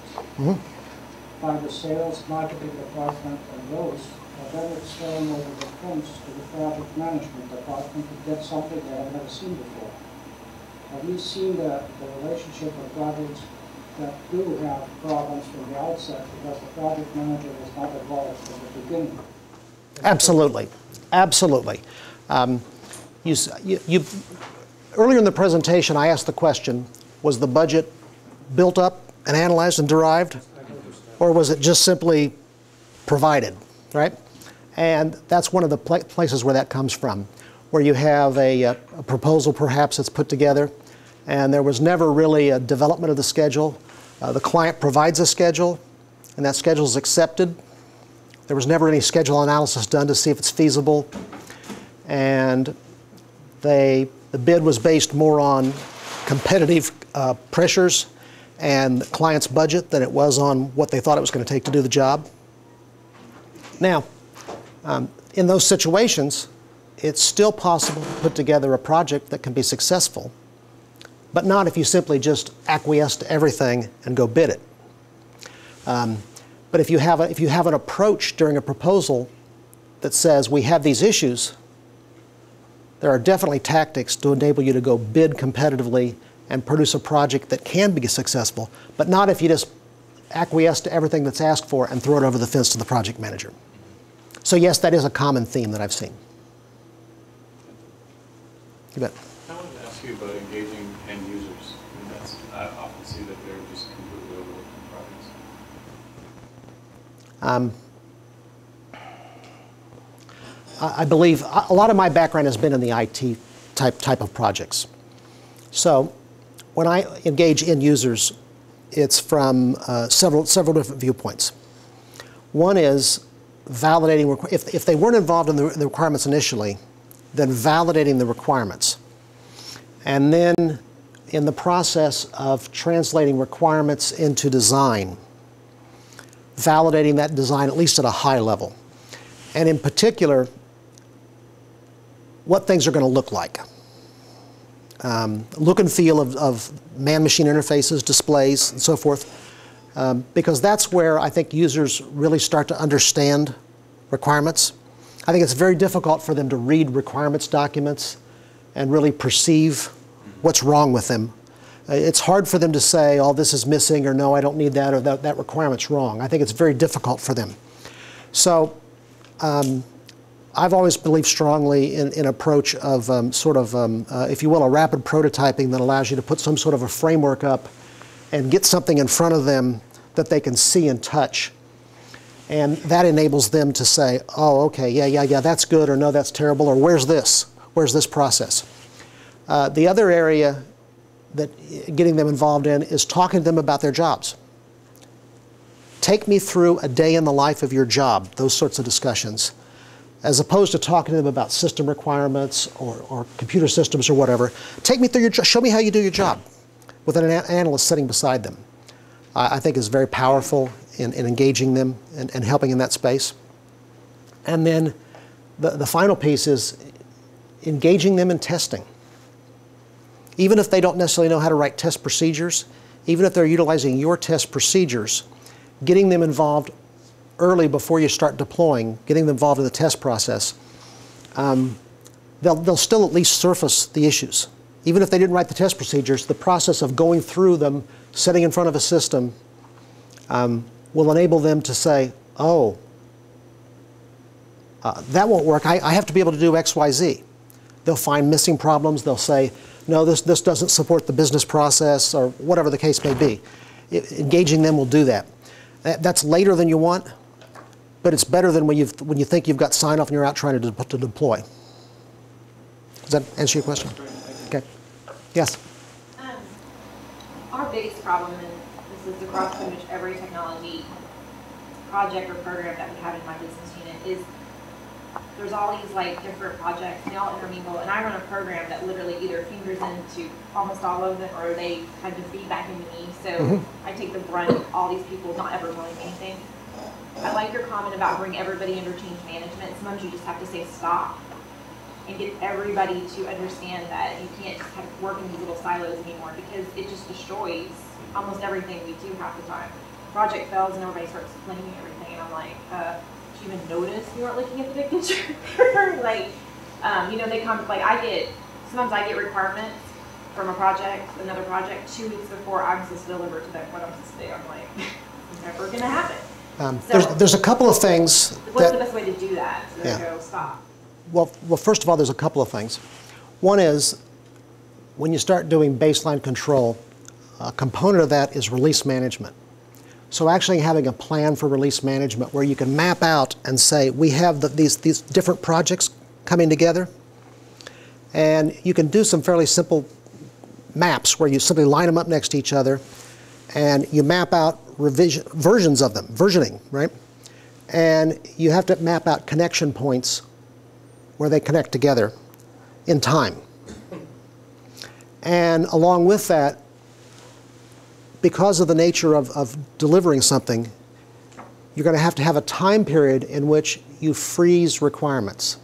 by the sales, marketing department, and those, and then it's thrown over the fence to the project management department to get something they have never seen before. Have you seen the relationship of projects that do have problems from the outset because the project manager was not involved from the beginning? Absolutely. Absolutely. Earlier in the presentation, I asked the question, was the budget built up and analyzed and derived, or was it just simply provided, right? And that's one of the places where that comes from, where you have a proposal perhaps that's put together, and there was never really a development of the schedule. The client provides a schedule, and that schedule is accepted. There was never any schedule analysis done to see if it's feasible, and the bid was based more on competitive pressures and the client's budget than it was on what they thought it was going to take to do the job. Now, in those situations, it's still possible to put together a project that can be successful, but not if you simply just acquiesce to everything and go bid it. But if you have an approach during a proposal that says we have these issues, there are definitely tactics to enable you to go bid competitively and produce a project that can be successful, but not if you just acquiesce to everything that's asked for and throw it over the fence to the project manager. So yes, that is a common theme that I've seen. You bet. I wanted to ask you about engaging end users. I often see that they're just completely overlooked in projects. I believe a lot of my background has been in the IT type of projects. So when I engage end users, it's from several different viewpoints. One is validating, if they weren't involved in the requirements initially, then validating the requirements. And then in the process of translating requirements into design, validating that design at least at a high level. And in particular, what things are going to look like. Look and feel of man-machine interfaces, displays, and so forth. Because that's where I think users really start to understand requirements. I think it's very difficult for them to read requirements documents and really perceive what's wrong with them. It's hard for them to say, oh, this is missing, or no, I don't need that, or that requirement's wrong. I think it's very difficult for them. So I've always believed strongly in an approach of if you will, a rapid prototyping that allows you to put some sort of a framework up and get something in front of them that they can see and touch. And that enables them to say, oh, okay, yeah, that's good, or no, that's terrible, or where's this? Where's this process? The other area that getting them involved in is talking to them about their jobs. Take me through a day in the life of your job, those sorts of discussions, as opposed to talking to them about system requirements or computer systems or whatever. Take me through your job, show me how you do your job, with an analyst sitting beside them. I think is very powerful in engaging them and helping in that space. And then the final piece is engaging them in testing. Even if they don't necessarily know how to write test procedures, even if they're utilizing your test procedures, getting them involved early before you start deploying, getting them involved in the test process, they'll still at least surface the issues. Even if they didn't write the test procedures, the process of going through them, sitting in front of a system, will enable them to say, oh, that won't work. I have to be able to do X, Y, Z. They'll find missing problems. They'll say, no, this doesn't support the business process, or whatever the case may be. Engaging them will do that. That's later than you want, but it's better than when you think you've got sign-off and you're out trying to deploy. Does that answer your question? Okay. Yes? Our biggest problem, and this is across pretty much every technology project or program that we have in my business unit, is there's all these like different projects, and they all intermingle, and I run a program that literally either fingers into almost all of them, or they kind of feedback into me, so I take the brunt of all these people not ever knowing anything. I like your comment about bring everybody under change management. Sometimes you just have to say stop and get everybody to understand that you can't just kind of work in these little silos anymore, because it just destroys almost everything we do half the time. Project fails and everybody starts blaming everything, and I'm like, did you even notice you weren't looking at the big picture? Like, you know, they come, like sometimes I get requirements from a project, another project, 2 weeks before I'm supposed to deliver to them what I'm supposed to do. I'm like, it's never going to happen. There's a couple of things. What's the best way to do that? So Yeah. they go, stop. Well, first of all, there's a couple of things. One is, when you start doing baseline control, a component of that is release management. So actually having a plan for release management where you can map out and say, we have these different projects coming together, and you can do some fairly simple maps where you simply line them up next to each other, and you map out versions of them, versioning, right? And you have to map out connection points where they connect together in time. And along with that, because of the nature of delivering something, you're going to have a time period in which you freeze requirements.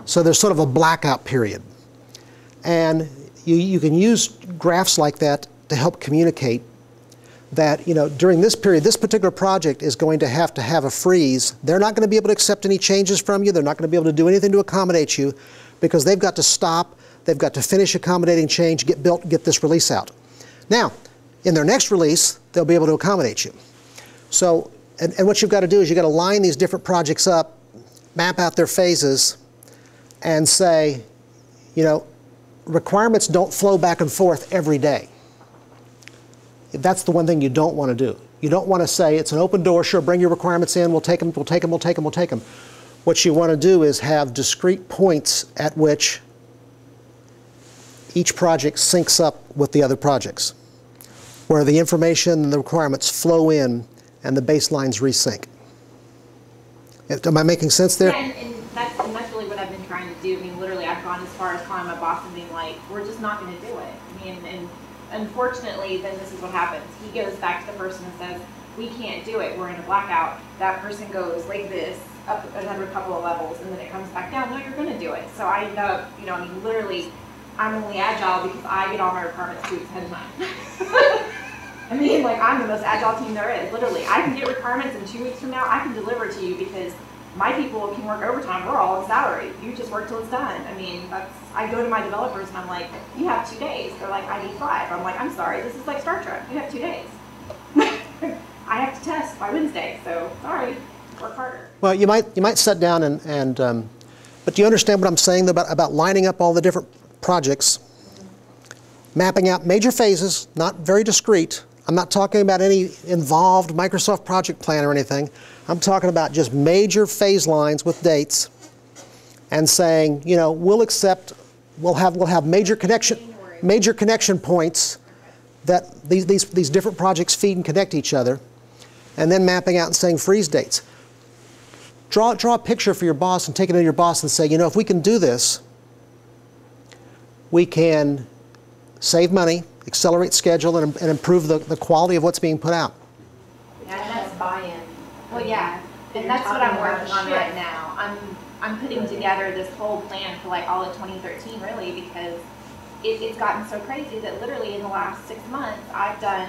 So there's sort of a blackout period. And you can use graphs like that to help communicate that, you know, during this period, this particular project is going to have a freeze. They're not going to be able to accept any changes from you. They're not going to be able to do anything to accommodate you, because they've got to stop, they've got to finish accommodating change, get built, get this release out. Now, in their next release, they'll be able to accommodate you. So, and what you've got to do is you've got to line these different projects up, map out their phases, and say, you know, requirements don't flow back and forth every day. That's the one thing you don't want to do. You don't want to say, it's an open door, sure, bring your requirements in, we'll take them, we'll take them, we'll take them, we'll take them. What you want to do is have discrete points at which each project syncs up with the other projects, where the information and the requirements flow in and the baselines resync. Am I making sense there? Yeah, and that's really what I've been trying to do. I mean, literally, I've gone as far as calling my boss and being like, we're just not going to do it. I mean, and unfortunately, then this is what happens. He goes back to the person and says, we can't do it, we're in a blackout. That person goes like this, up another couple of levels, and then it comes back down, no, you're going to do it. So I end up, you know, I mean, literally, I'm only agile because I get all my requirements 2 weeks ahead of time. I mean, like, I'm the most agile team there is, literally. I can get requirements, and 2 weeks from now, I can deliver to you because my people can work overtime. We're all on salary. You just work till it's done. I mean, I go to my developers and I'm like, you have 2 days. They're like, I need 5. I'm like, I'm sorry, this is like Star Trek. You have 2 days. I have to test by Wednesday, so sorry, work harder. Well, you might sit down but do you understand what I'm saying about lining up all the different projects, mapping out major phases, not very discrete. I'm not talking about any involved Microsoft project plan or anything. I'm talking about just major phase lines with dates and saying, you know, we'll have major connection points that these different projects feed and connect each other, and then mapping out and saying freeze dates. Draw a picture for your boss and take it to your boss and say, you know, if we can do this, we can save money, accelerate schedule, and improve the quality of what's being put out. Yeah, and that's buy-in. Well, yeah, and that's what I'm working on right now. I'm putting together this whole plan for like all of 2013, really, because it's gotten so crazy that literally in the last 6 months, I've done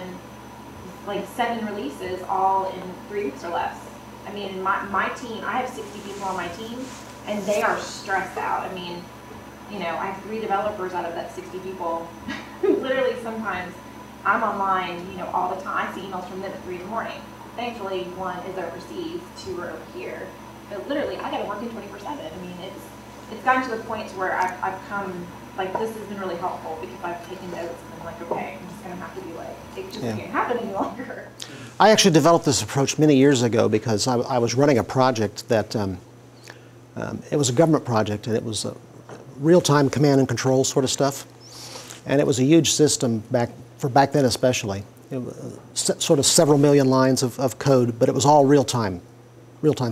like 7 releases all in 3 weeks or less. I mean, my team, I have 60 people on my team, and they are stressed out. I mean, you know, I have 3 developers out of that 60 people. Literally, sometimes I'm online, you know, all the time. I see emails from them at 3 in the morning. Thankfully, 1 is overseas, 2 are over here. But literally, I got to work in 24/7. I mean, it's gotten to the point where I've come, like, this has been really helpful because I've taken notes and I'm like, okay, I'm just going to have to be like, it just can't happen any longer. I actually developed this approach many years ago because I was running a project that, it was a government project, and it was a real-time command and control sort of stuff. And it was a huge system back then especially. It was sort of several million lines of code, but it was all real-time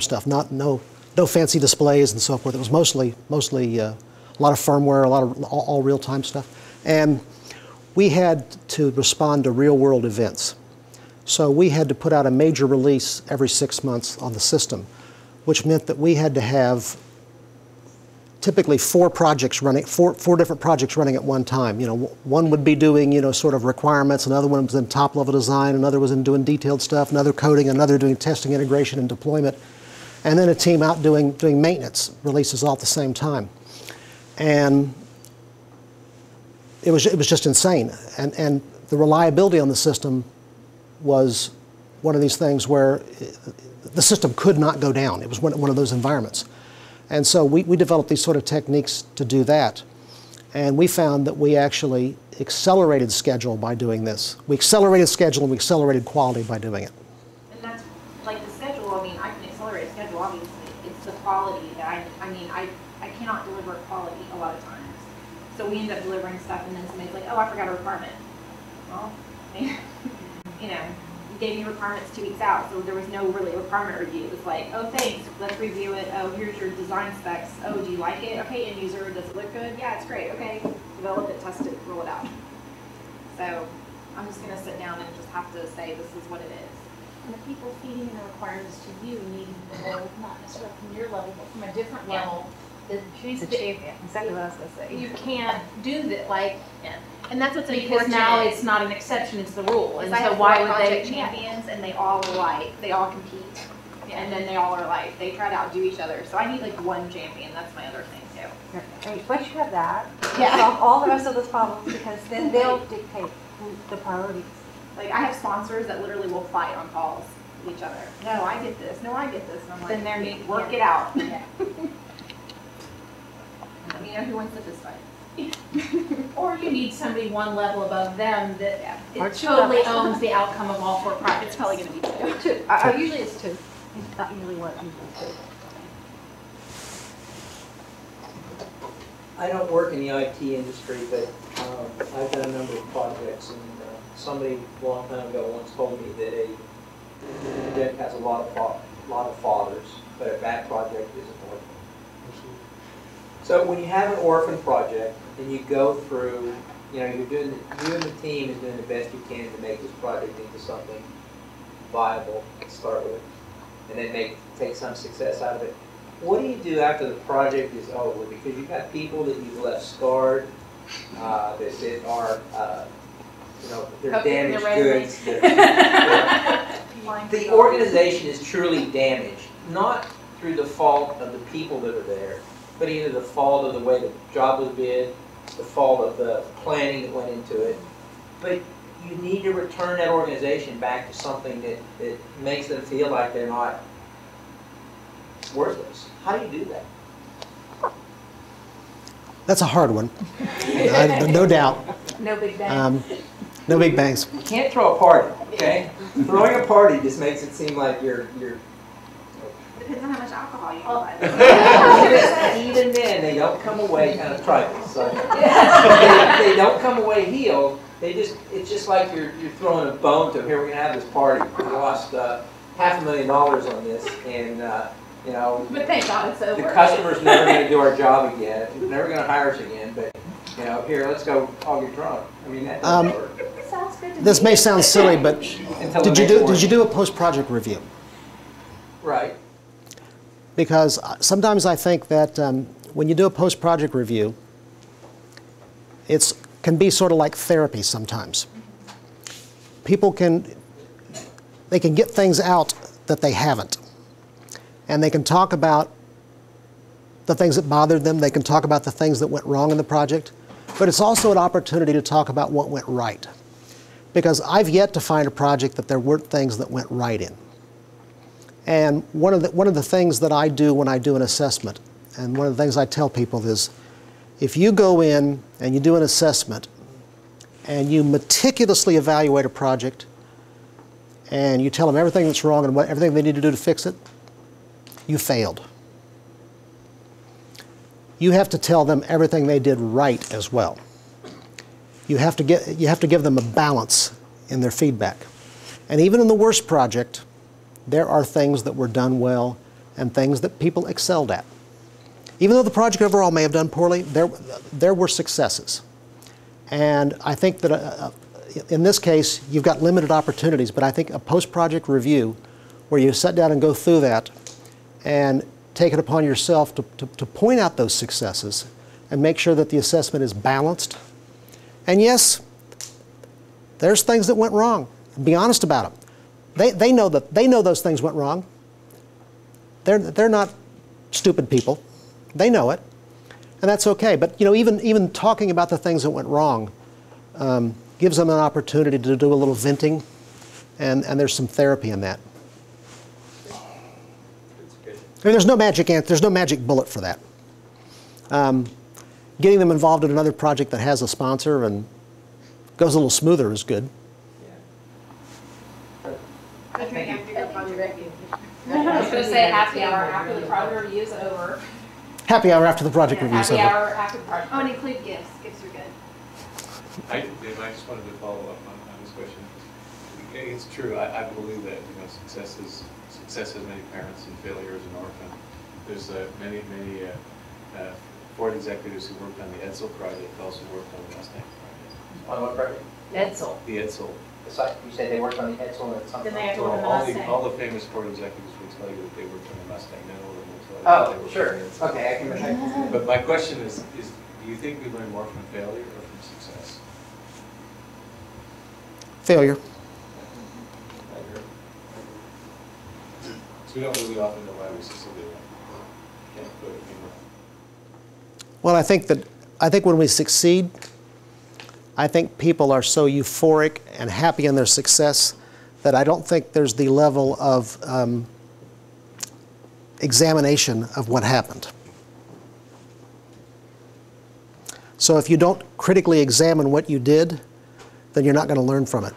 stuff, no fancy displays and so forth. It was mostly a lot of firmware, all real-time stuff. And we had to respond to real-world events. So we had to put out a major release every 6 months on the system, which meant that we had to have typically 4 projects running, four different projects running at one time. You know, one would be doing, you know, sort of requirements, another one was in top-level design, another was in doing detailed stuff, another coding, another doing testing, integration, and deployment, and then a team out doing maintenance releases all at the same time. And it was just insane. And the reliability on the system was one of these things where the system could not go down. It was one of those environments. And so we developed these sort of techniques to do that. And we found that we actually accelerated schedule by doing this. We accelerated schedule and we accelerated quality by doing it. And that's like the schedule. I mean, I can accelerate schedule, obviously. It's the quality that I mean, I cannot deliver quality a lot of times. So we end up delivering stuff and then somebody's like, oh, I forgot a requirement. Well, you know, you gave me requirements 2 weeks out, so there was no really requirement review. It was like, oh, thanks, let's review it. Oh, here's your design specs. Oh, do you like it? Okay, end user, does it look good? Yeah, it's great. Okay, develop it, test it, roll it out. So I'm just going to sit down and just have to say this is what it is. And the people feeding the requirements to you need to know, not necessarily from your level, but from a different level. She's a champion. Exactly what I was going to say. You can't do that, like, And that's what's because unfortunate. now it's not an exception, it's the rule. And I so have why 4 would they? project champions, and they all are like, they all compete. And then they all are like, they try to outdo each other. So I need like 1 champion. That's my other thing too. Hey, once you have that, Yeah. solve all the rest of those problems, because then they'll dictate the priorities. Like I have sponsors that literally will fight on calls with each other. No, I get this. No, I get this. And I'm like, Then they're work it out. Yeah. Let me know who wins the fist fight. Or you need somebody one level above them that Or it two totally levels. owns the outcome of all 4 projects. It's probably gonna be 2. Usually it's 2. It's not usually what, usually 2. I don't work in the IT industry, but I've done a number of projects, and somebody a long time ago once told me that a project has a lot of fathers, but a bad project is an orphan. So when you have an orphan project and you go through, you know, you and the team is doing the best you can to make this project into something viable to start with, and then take some success out of it. What do you do after the project is over? Because you've got people that you've left scarred, that are, you know, they're Cooking damaged their goods. The organization is truly damaged, not through the fault of the people that are there, but either the fault of the way the job was bid, the fault of the planning that went into it. But you need to return that organization back to something that makes them feel like they're not worthless. How do you do that? That's a hard one, no doubt. No big bang. No big bangs. You can't throw a party, okay? Throwing a party just makes it seem like you're Depends on how much alcohol you provide. even then, they don't come away kind of tribal. So they don't come away healed. It's just like you're throwing a bone to, here we're gonna have this party. We lost $500,000 on this, and you know, But thank God it's over. the customer's never gonna do our job again. Never gonna hire us again. But you know, here, let's go all get drunk. I mean, that doesn't work. Sounds good to This me. may sound silly, but Until the did you next do one. a post-project review? Right. Because sometimes I think that when you do a post-project review, it can be sort of like therapy sometimes. People can get things out that they haven't. And they can talk about the things that bothered them. They can talk about the things that went wrong in the project. But it's also an opportunity to talk about what went right. Because I've yet to find a project that there weren't things that went right in. And one of the things that I do when I do an assessment, and one of the things I tell people is, if you go in and you do an assessment and you meticulously evaluate a project and you tell them everything that's wrong and everything they need to do to fix it, you failed. You have to tell them everything they did right as well. You have to give them a balance in their feedback. And even in the worst project, there are things that were done well and things that people excelled at. Even though the project overall may have done poorly, there were successes. And I think that in this case, you've got limited opportunities, but I think a post-project review where you sit down and go through that and take it upon yourself to point out those successes and make sure that the assessment is balanced. And yes, there's things that went wrong. Be honest about them. They know those things went wrong. They're not stupid people. They know it, and that's okay. But you know, even talking about the things that went wrong gives them an opportunity to do a little venting, and there's some therapy in that. I mean, there's no magic answer. There's no magic bullet for that. Getting them involved in another project that has a sponsor and goes a little smoother is good. I was going to say happy hour after the project review is over. Happy hour after the project review is Happy over. hour after the project. Oh, and include gifts. Gifts are good. Dave, I just wanted to follow up on this question. It's true. I believe that success has many parents and failure is an orphan. There's many board executives who worked on the Edsel project also worked on the Mustang project. On what project? Edsel. The Edsel. You said they worked on the Edsel and something. Then they have to work on the All Mustang. all the famous board executives will tell you that they worked on the Mustang. None of them will tell you that they Oh, worked sure. on the Edsel. Okay, I can. But my question is, do you think we learn more from failure or from success? Failure. So we don't really often know why we succeeded. Can't put it anymore. Well, I think when we succeed, I think people are so euphoric and happy in their success that I don't think there's the level of examination of what happened. So if you don't critically examine what you did, then you're not going to learn from it.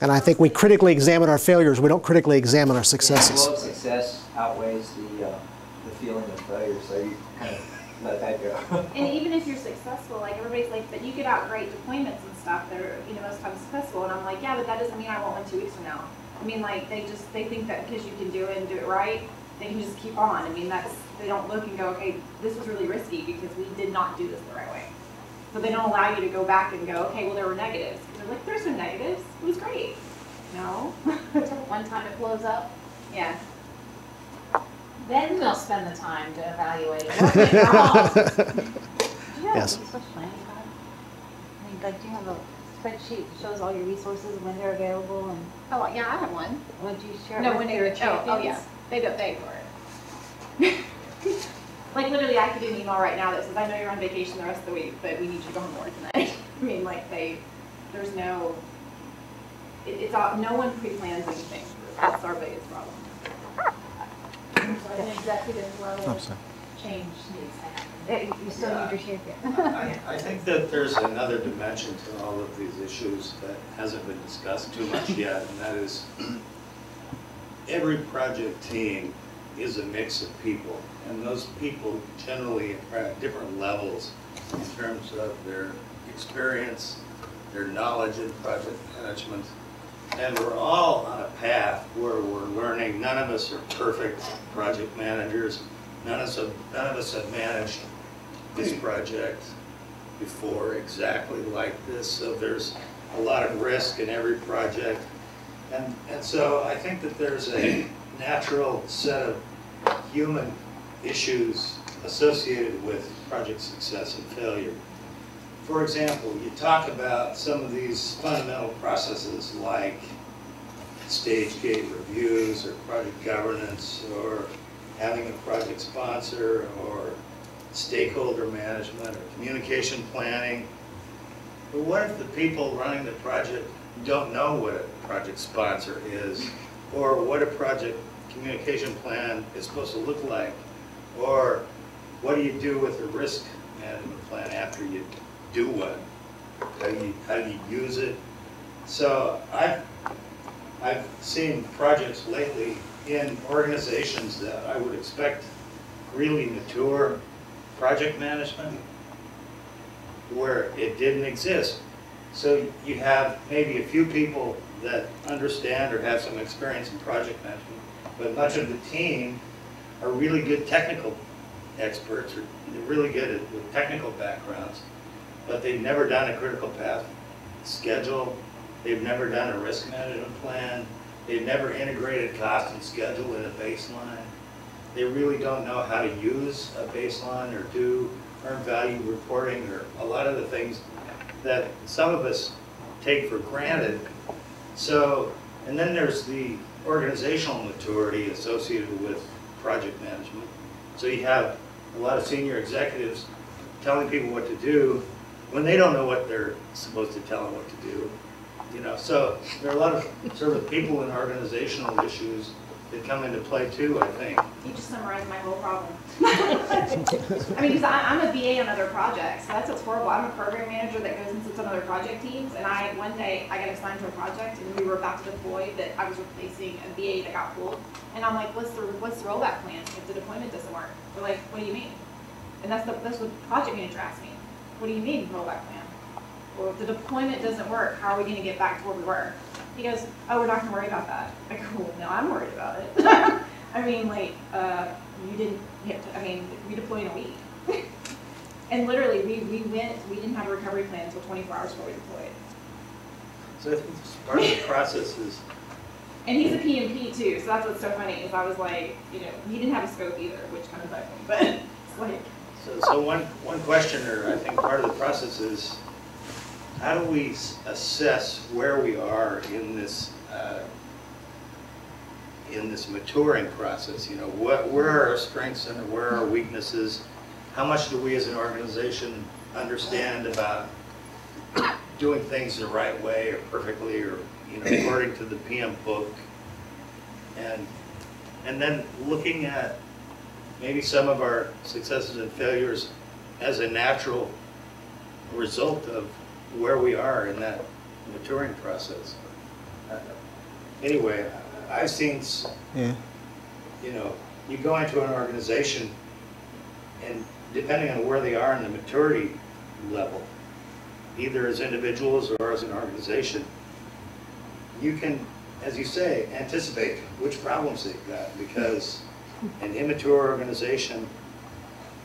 And I think we critically examine our failures. We don't critically examine our successes. The flow of success outweighs the feeling of failure, so you kind of let that go. And even if you're successful, like everybody's like, but you get out great deployments and stuff that are, you know, most times successful. And I'm like, yeah, but that doesn't mean I want one 2 weeks from now. I mean, like, they think that because you can do it and do it right, they can just keep on. I mean, they don't look and go, okay, this was really risky because we did not do this the right way. So they don't allow you to go back and go, okay, well, there were negatives. They're like, there's some negatives. It was great. No. One time it blows up, Yeah. then they'll spend the time to evaluate it. What went wrong? Do you have Yes. a resource planning guide? I mean, like, do you have a spreadsheet that shows all your resources when they're available and Oh, yeah, I have one. would you share it No, with when your they champions? oh, yeah. They don't pay for it. Like, literally, I could do an email right now that says, I know you're on vacation the rest of the week, but we need you to go home more tonight. I mean, like, there's no, it's all, no one pre-plans anything. That's our biggest problem. So an executive level Oh, sorry. change needs to happen. You still need your champion. I think that there's another dimension to all of these issues that hasn't been discussed too much yet, and that is every project team is a mix of people, and those people generally are at different levels in terms of their experience, their knowledge in project management, and we're all on a path where we're learning. None of us are perfect project managers. None of us have managed this project before exactly like this, so there's a lot of risk in every project. And so I think that there's a natural set of human issues associated with project success and failure. For example, you talk about some of these fundamental processes like stage gate reviews or project governance or having a project sponsor or stakeholder management or communication planning. But what if the people running the project don't know what a project sponsor is, or what a project communication plan is supposed to look like, or what do you do with a risk management plan after you do one? How do you use it? So I've seen projects lately in organizations that I would expect really mature project management where it didn't exist. So you have maybe a few people that understand or have some experience in project management, but much of the team are really good technical experts, or they're really good with technical backgrounds, but they've never done a critical path schedule, they've never done a risk management plan, they've never integrated cost and schedule in a baseline. They really don't know how to use a baseline or do earned value reporting or a lot of the things that some of us take for granted. So, and then there's the organizational maturity associated with project management. So you have a lot of senior executives telling people what to do when they don't know what they're supposed to tell them what to do. You know, so there are a lot of sort of people and organizational issues that come into play too, I think. You just summarized my whole problem. I mean, because I'm a BA on other projects, so that's what's horrible. I'm a program manager that goes and sits on other project teams, and one day I got assigned to a project, and we were about to deploy that I was replacing a BA that got pulled, and I'm like, what's the rollback plan if the deployment doesn't work? They're like, what do you mean? And that's what the project manager asked me. What do you mean rollback plan? Well, if the deployment doesn't work, how are we going to get back to where we were? He goes, oh, we're not going to worry about that. I go, well, no, I'm worried about it. I mean, like, you didn't get to, I mean, we deployed in a week. And literally, we didn't have a recovery plan until 24 hours before we deployed. So I think part of the process is, And he's a PMP too, so that's what's so funny, is I was like, you know, he didn't have a scope either, which kind of bugged me, but it's like. so one question, or I think part of the process is, how do we assess where we are in this maturing process? You know, where are our strengths and where are our weaknesses? How much do we as an organization understand about doing things the right way or perfectly, or, you know, according to the PM book? And then looking at maybe some of our successes and failures as a natural result of where we are in that maturing process. Anyway, I've seen, Yeah. you know, you go into an organization and depending on where they are in the maturity level, either as individuals or as an organization, you can, as you say, anticipate which problems they've got, because an immature organization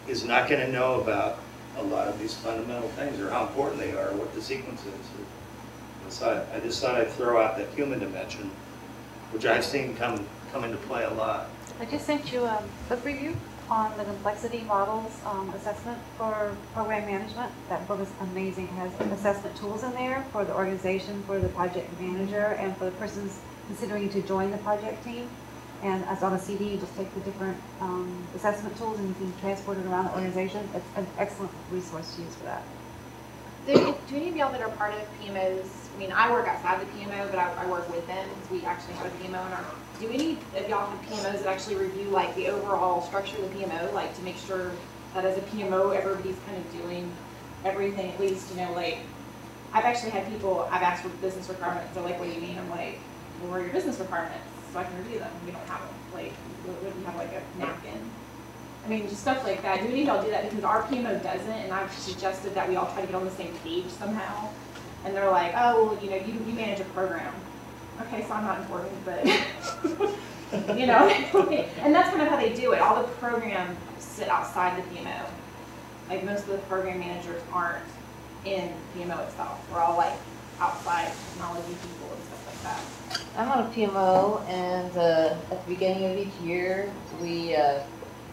is not going to know about a lot of these fundamental things, or how important they are, or what the sequence is. So I just thought I'd throw out that human dimension, which I've seen come into play a lot. I just sent you a book review on the complexity models assessment for program management. That book is amazing. It has assessment tools in there for the organization, for the project manager, and for the persons considering to join the project team. And as on a CD, you just take the different assessment tools and you can transport it around the organization. It's an excellent resource to use for that. Do any of y'all that are part of PMOs, I mean, I work outside the PMO, but I work with them because we actually have a PMO in our, do any of y'all have PMOs that actually review like the overall structure of the PMO, like to make sure that as a PMO, everybody's kind of doing everything, at least, you know, like, I've actually had people, I've asked for business requirements, they're like, what do you mean? I'm like, well, what are your business requirements? So I can review them. We don't have them. Like, wouldn't have like a napkin. I mean, just stuff like that. Do any of y'all do that? Because our PMO doesn't, and I've suggested that we all try to get on the same page somehow. And they're like, oh, well, you know, you manage a program. Okay, so I'm not important, but, you know. And that's kind of how they do it. All the programs sit outside the PMO. Like, most of the program managers aren't in PMO itself. We're all, like, outside technology people and stuff like that. I'm on a PMO, and at the beginning of each year, we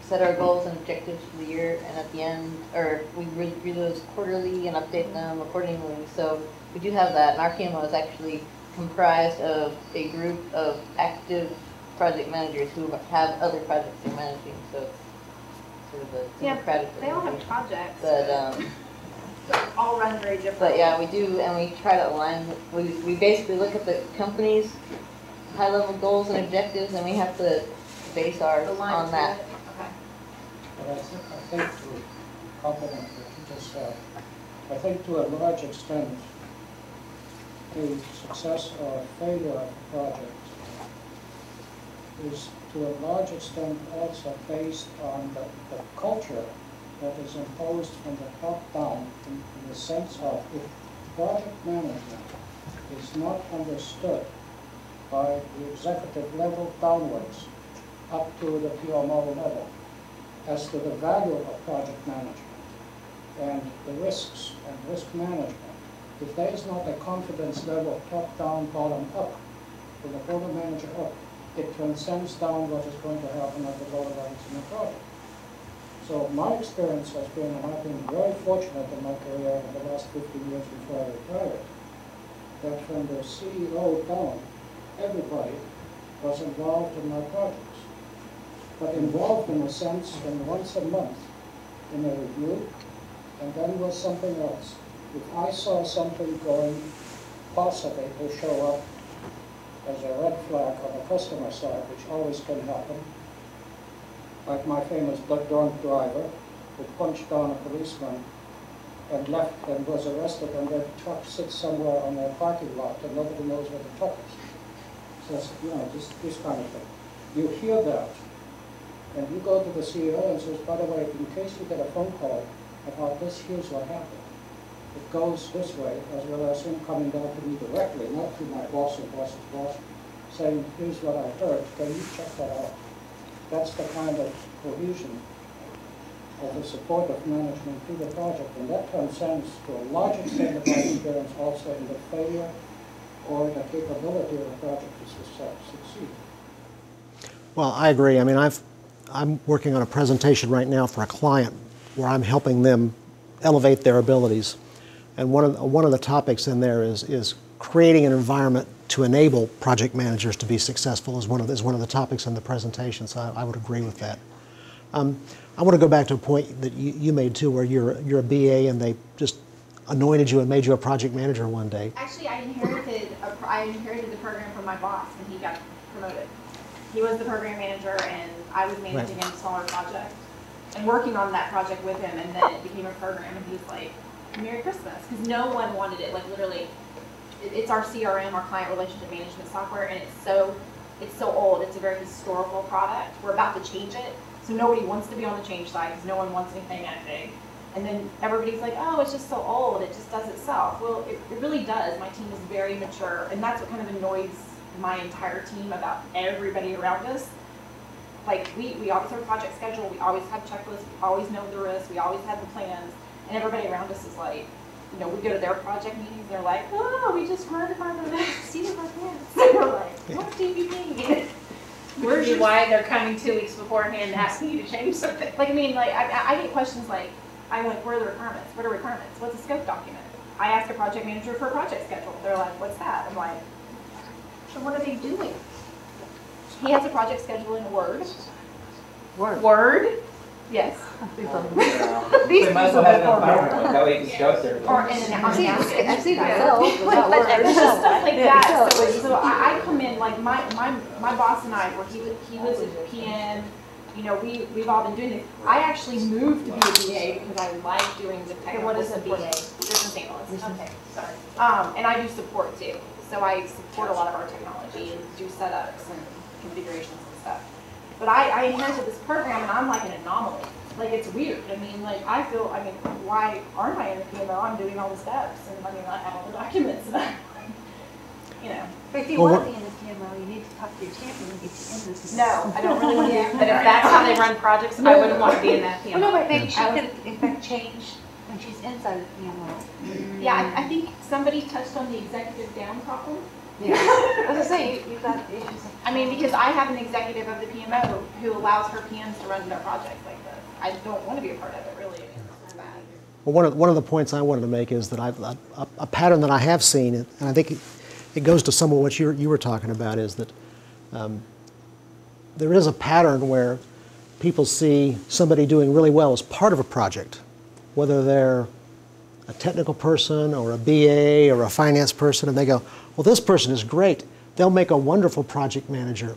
set our goals and objectives for the year, and at the end, or we review those quarterly and update them accordingly. So we do have that, and our PMO is actually comprised of a group of active project managers who have other projects they're managing. So it's sort of a democratic. Yeah, they all have projects, but all run very different. But yeah, we do, and we try to align. We basically look at the company's high-level goals and objectives, and we have to base ours on that. Okay. But I think to complement what you just said, I think to a large extent, the success or failure of a project is to a large extent also based on the culture that is imposed from the top down, in the sense of if project management is not understood by the executive level downwards up to the PMO level as to the value of project management and the risks and risk management, if there is not a confidence level top down, bottom up, from the program manager up, it transcends down what is going to happen at the lower levels in the project. So my experience has been, and I've been very fortunate in my career in the last 15 years before I retired, that from the CEO down, everybody was involved in my projects. But involved in a sense in once a month in a review, and then was something else. If I saw something going possibly to show up as a red flag on the customer side, which always can happen, like my famous drunk driver who punched down a policeman and left and was arrested, and their truck sits somewhere on their parking lot and nobody knows where the truck is. So, you know, just this kind of thing. You hear that, and you go to the CEO and says, by the way, in case you get a phone call about this, here's what happened. It goes this way, as well as him coming down to me directly, not to my boss or boss's boss, saying, here's what I heard, can you check that out? That's the kind of cohesion of the support of management to the project, and that transcends to a large extent of my experience also in the failure or the capability of the project to succeed. Well, I agree. I mean, I'm working on a presentation right now for a client where I'm helping them elevate their abilities. And one of the topics in there is creating an environment to enable project managers to be successful is one of the topics in the presentation, so I would agree with that. I want to go back to a point that you made too, where you're a BA and they just anointed you and made you a project manager one day. Actually, I inherited the program from my boss when he got promoted. He was the program manager and I was managing a smaller project and working on that project with him, and then it became a program, and he's like, Merry Christmas, because no one wanted it, like literally, it's our CRM, our client relationship management software, and it's so old, it's a very historical product. We're about to change it, so nobody wants to be on the change side, because no one wants anything that big. And then everybody's like, oh, it's just so old, it just does itself. Well, it really does. My team is very mature, and that's what kind of annoys my entire team about everybody around us. Like, we always have a project schedule, we always have checklists, we always know the risks, we always have the plans, and everybody around us is like, you know, we go to their project meetings, they're like, oh, we just heard about the seat of our pants. And we're like, what do you mean? Where's your why they're coming 2 weeks beforehand asking you to change something? Like, I mean, like, I get questions like, I'm like, where are the requirements? What are requirements? What's a scope document? I asked a project manager for a project schedule. They're like, what's that? I'm like, so what are they doing? He has a project schedule in Word. Word? Yes. We might as well have it on PowerPoint, that way you can show it there. Or in an I've seen announcement. myself. But it's just stuff like that. So I come in, like, my boss and I, where he was a PM, you know, we've all been doing this. I actually moved to be a BA because I like doing the technical. What is a support. BA? Business analyst. Okay, sorry. And I do support too. So I support a lot of our technology and do setups and configurations and stuff. But I inherited this program and I'm like an anomaly. Like, it's weird. I mean, like, I feel, I mean, why aren't I in the PMO? I'm doing all the steps and I mean, I have all the documents and I, you know. But if you Well, want to be in the PMO, you need to talk to your champion and get you in the PMO. No, I don't really want to. But if that's how they run projects, I wouldn't want to be in that PMO. Well, no, but maybe she could, in fact, change when she's inside of the PMO. Yeah, I think somebody touched on the executive down problem. Yeah. As I say, you've got issues. I mean, because I have an executive of the PMO who allows her PMs to run their projects like this. I don't want to be a part of it, really. It's bad. Well, one of the points I wanted to make is that a pattern that I have seen, and I think it goes to some of what you were talking about, is that there is a pattern where people see somebody doing really well as part of a project, whether they're a technical person or a BA or a finance person, and they go, well, this person is great. They'll make a wonderful project manager.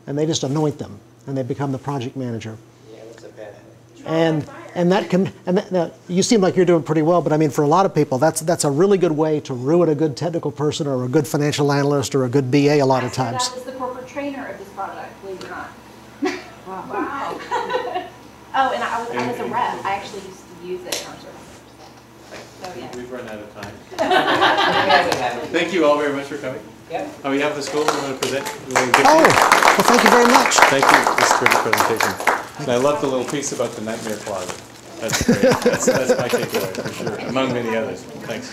And they just anoint them, and they become the project manager. Yeah, that's a bad thing. Now, you seem like you're doing pretty well, but I mean, for a lot of people, that's a really good way to ruin a good technical person or a good financial analyst or a good BA a lot of times. I was the corporate trainer of this project, believe it or not. Wow. Oh, and I was a rep. I actually used to use it in our service. So, yeah. We've run out of time. Yeah, we have it. Thank you all very much for coming. Yep. On behalf of the school, we want to present. Oh, well, thank you very much. Thank you. This is a great presentation. And I love the little piece about the nightmare closet. That's great. That's my takeaway, for sure, among many others. Thanks.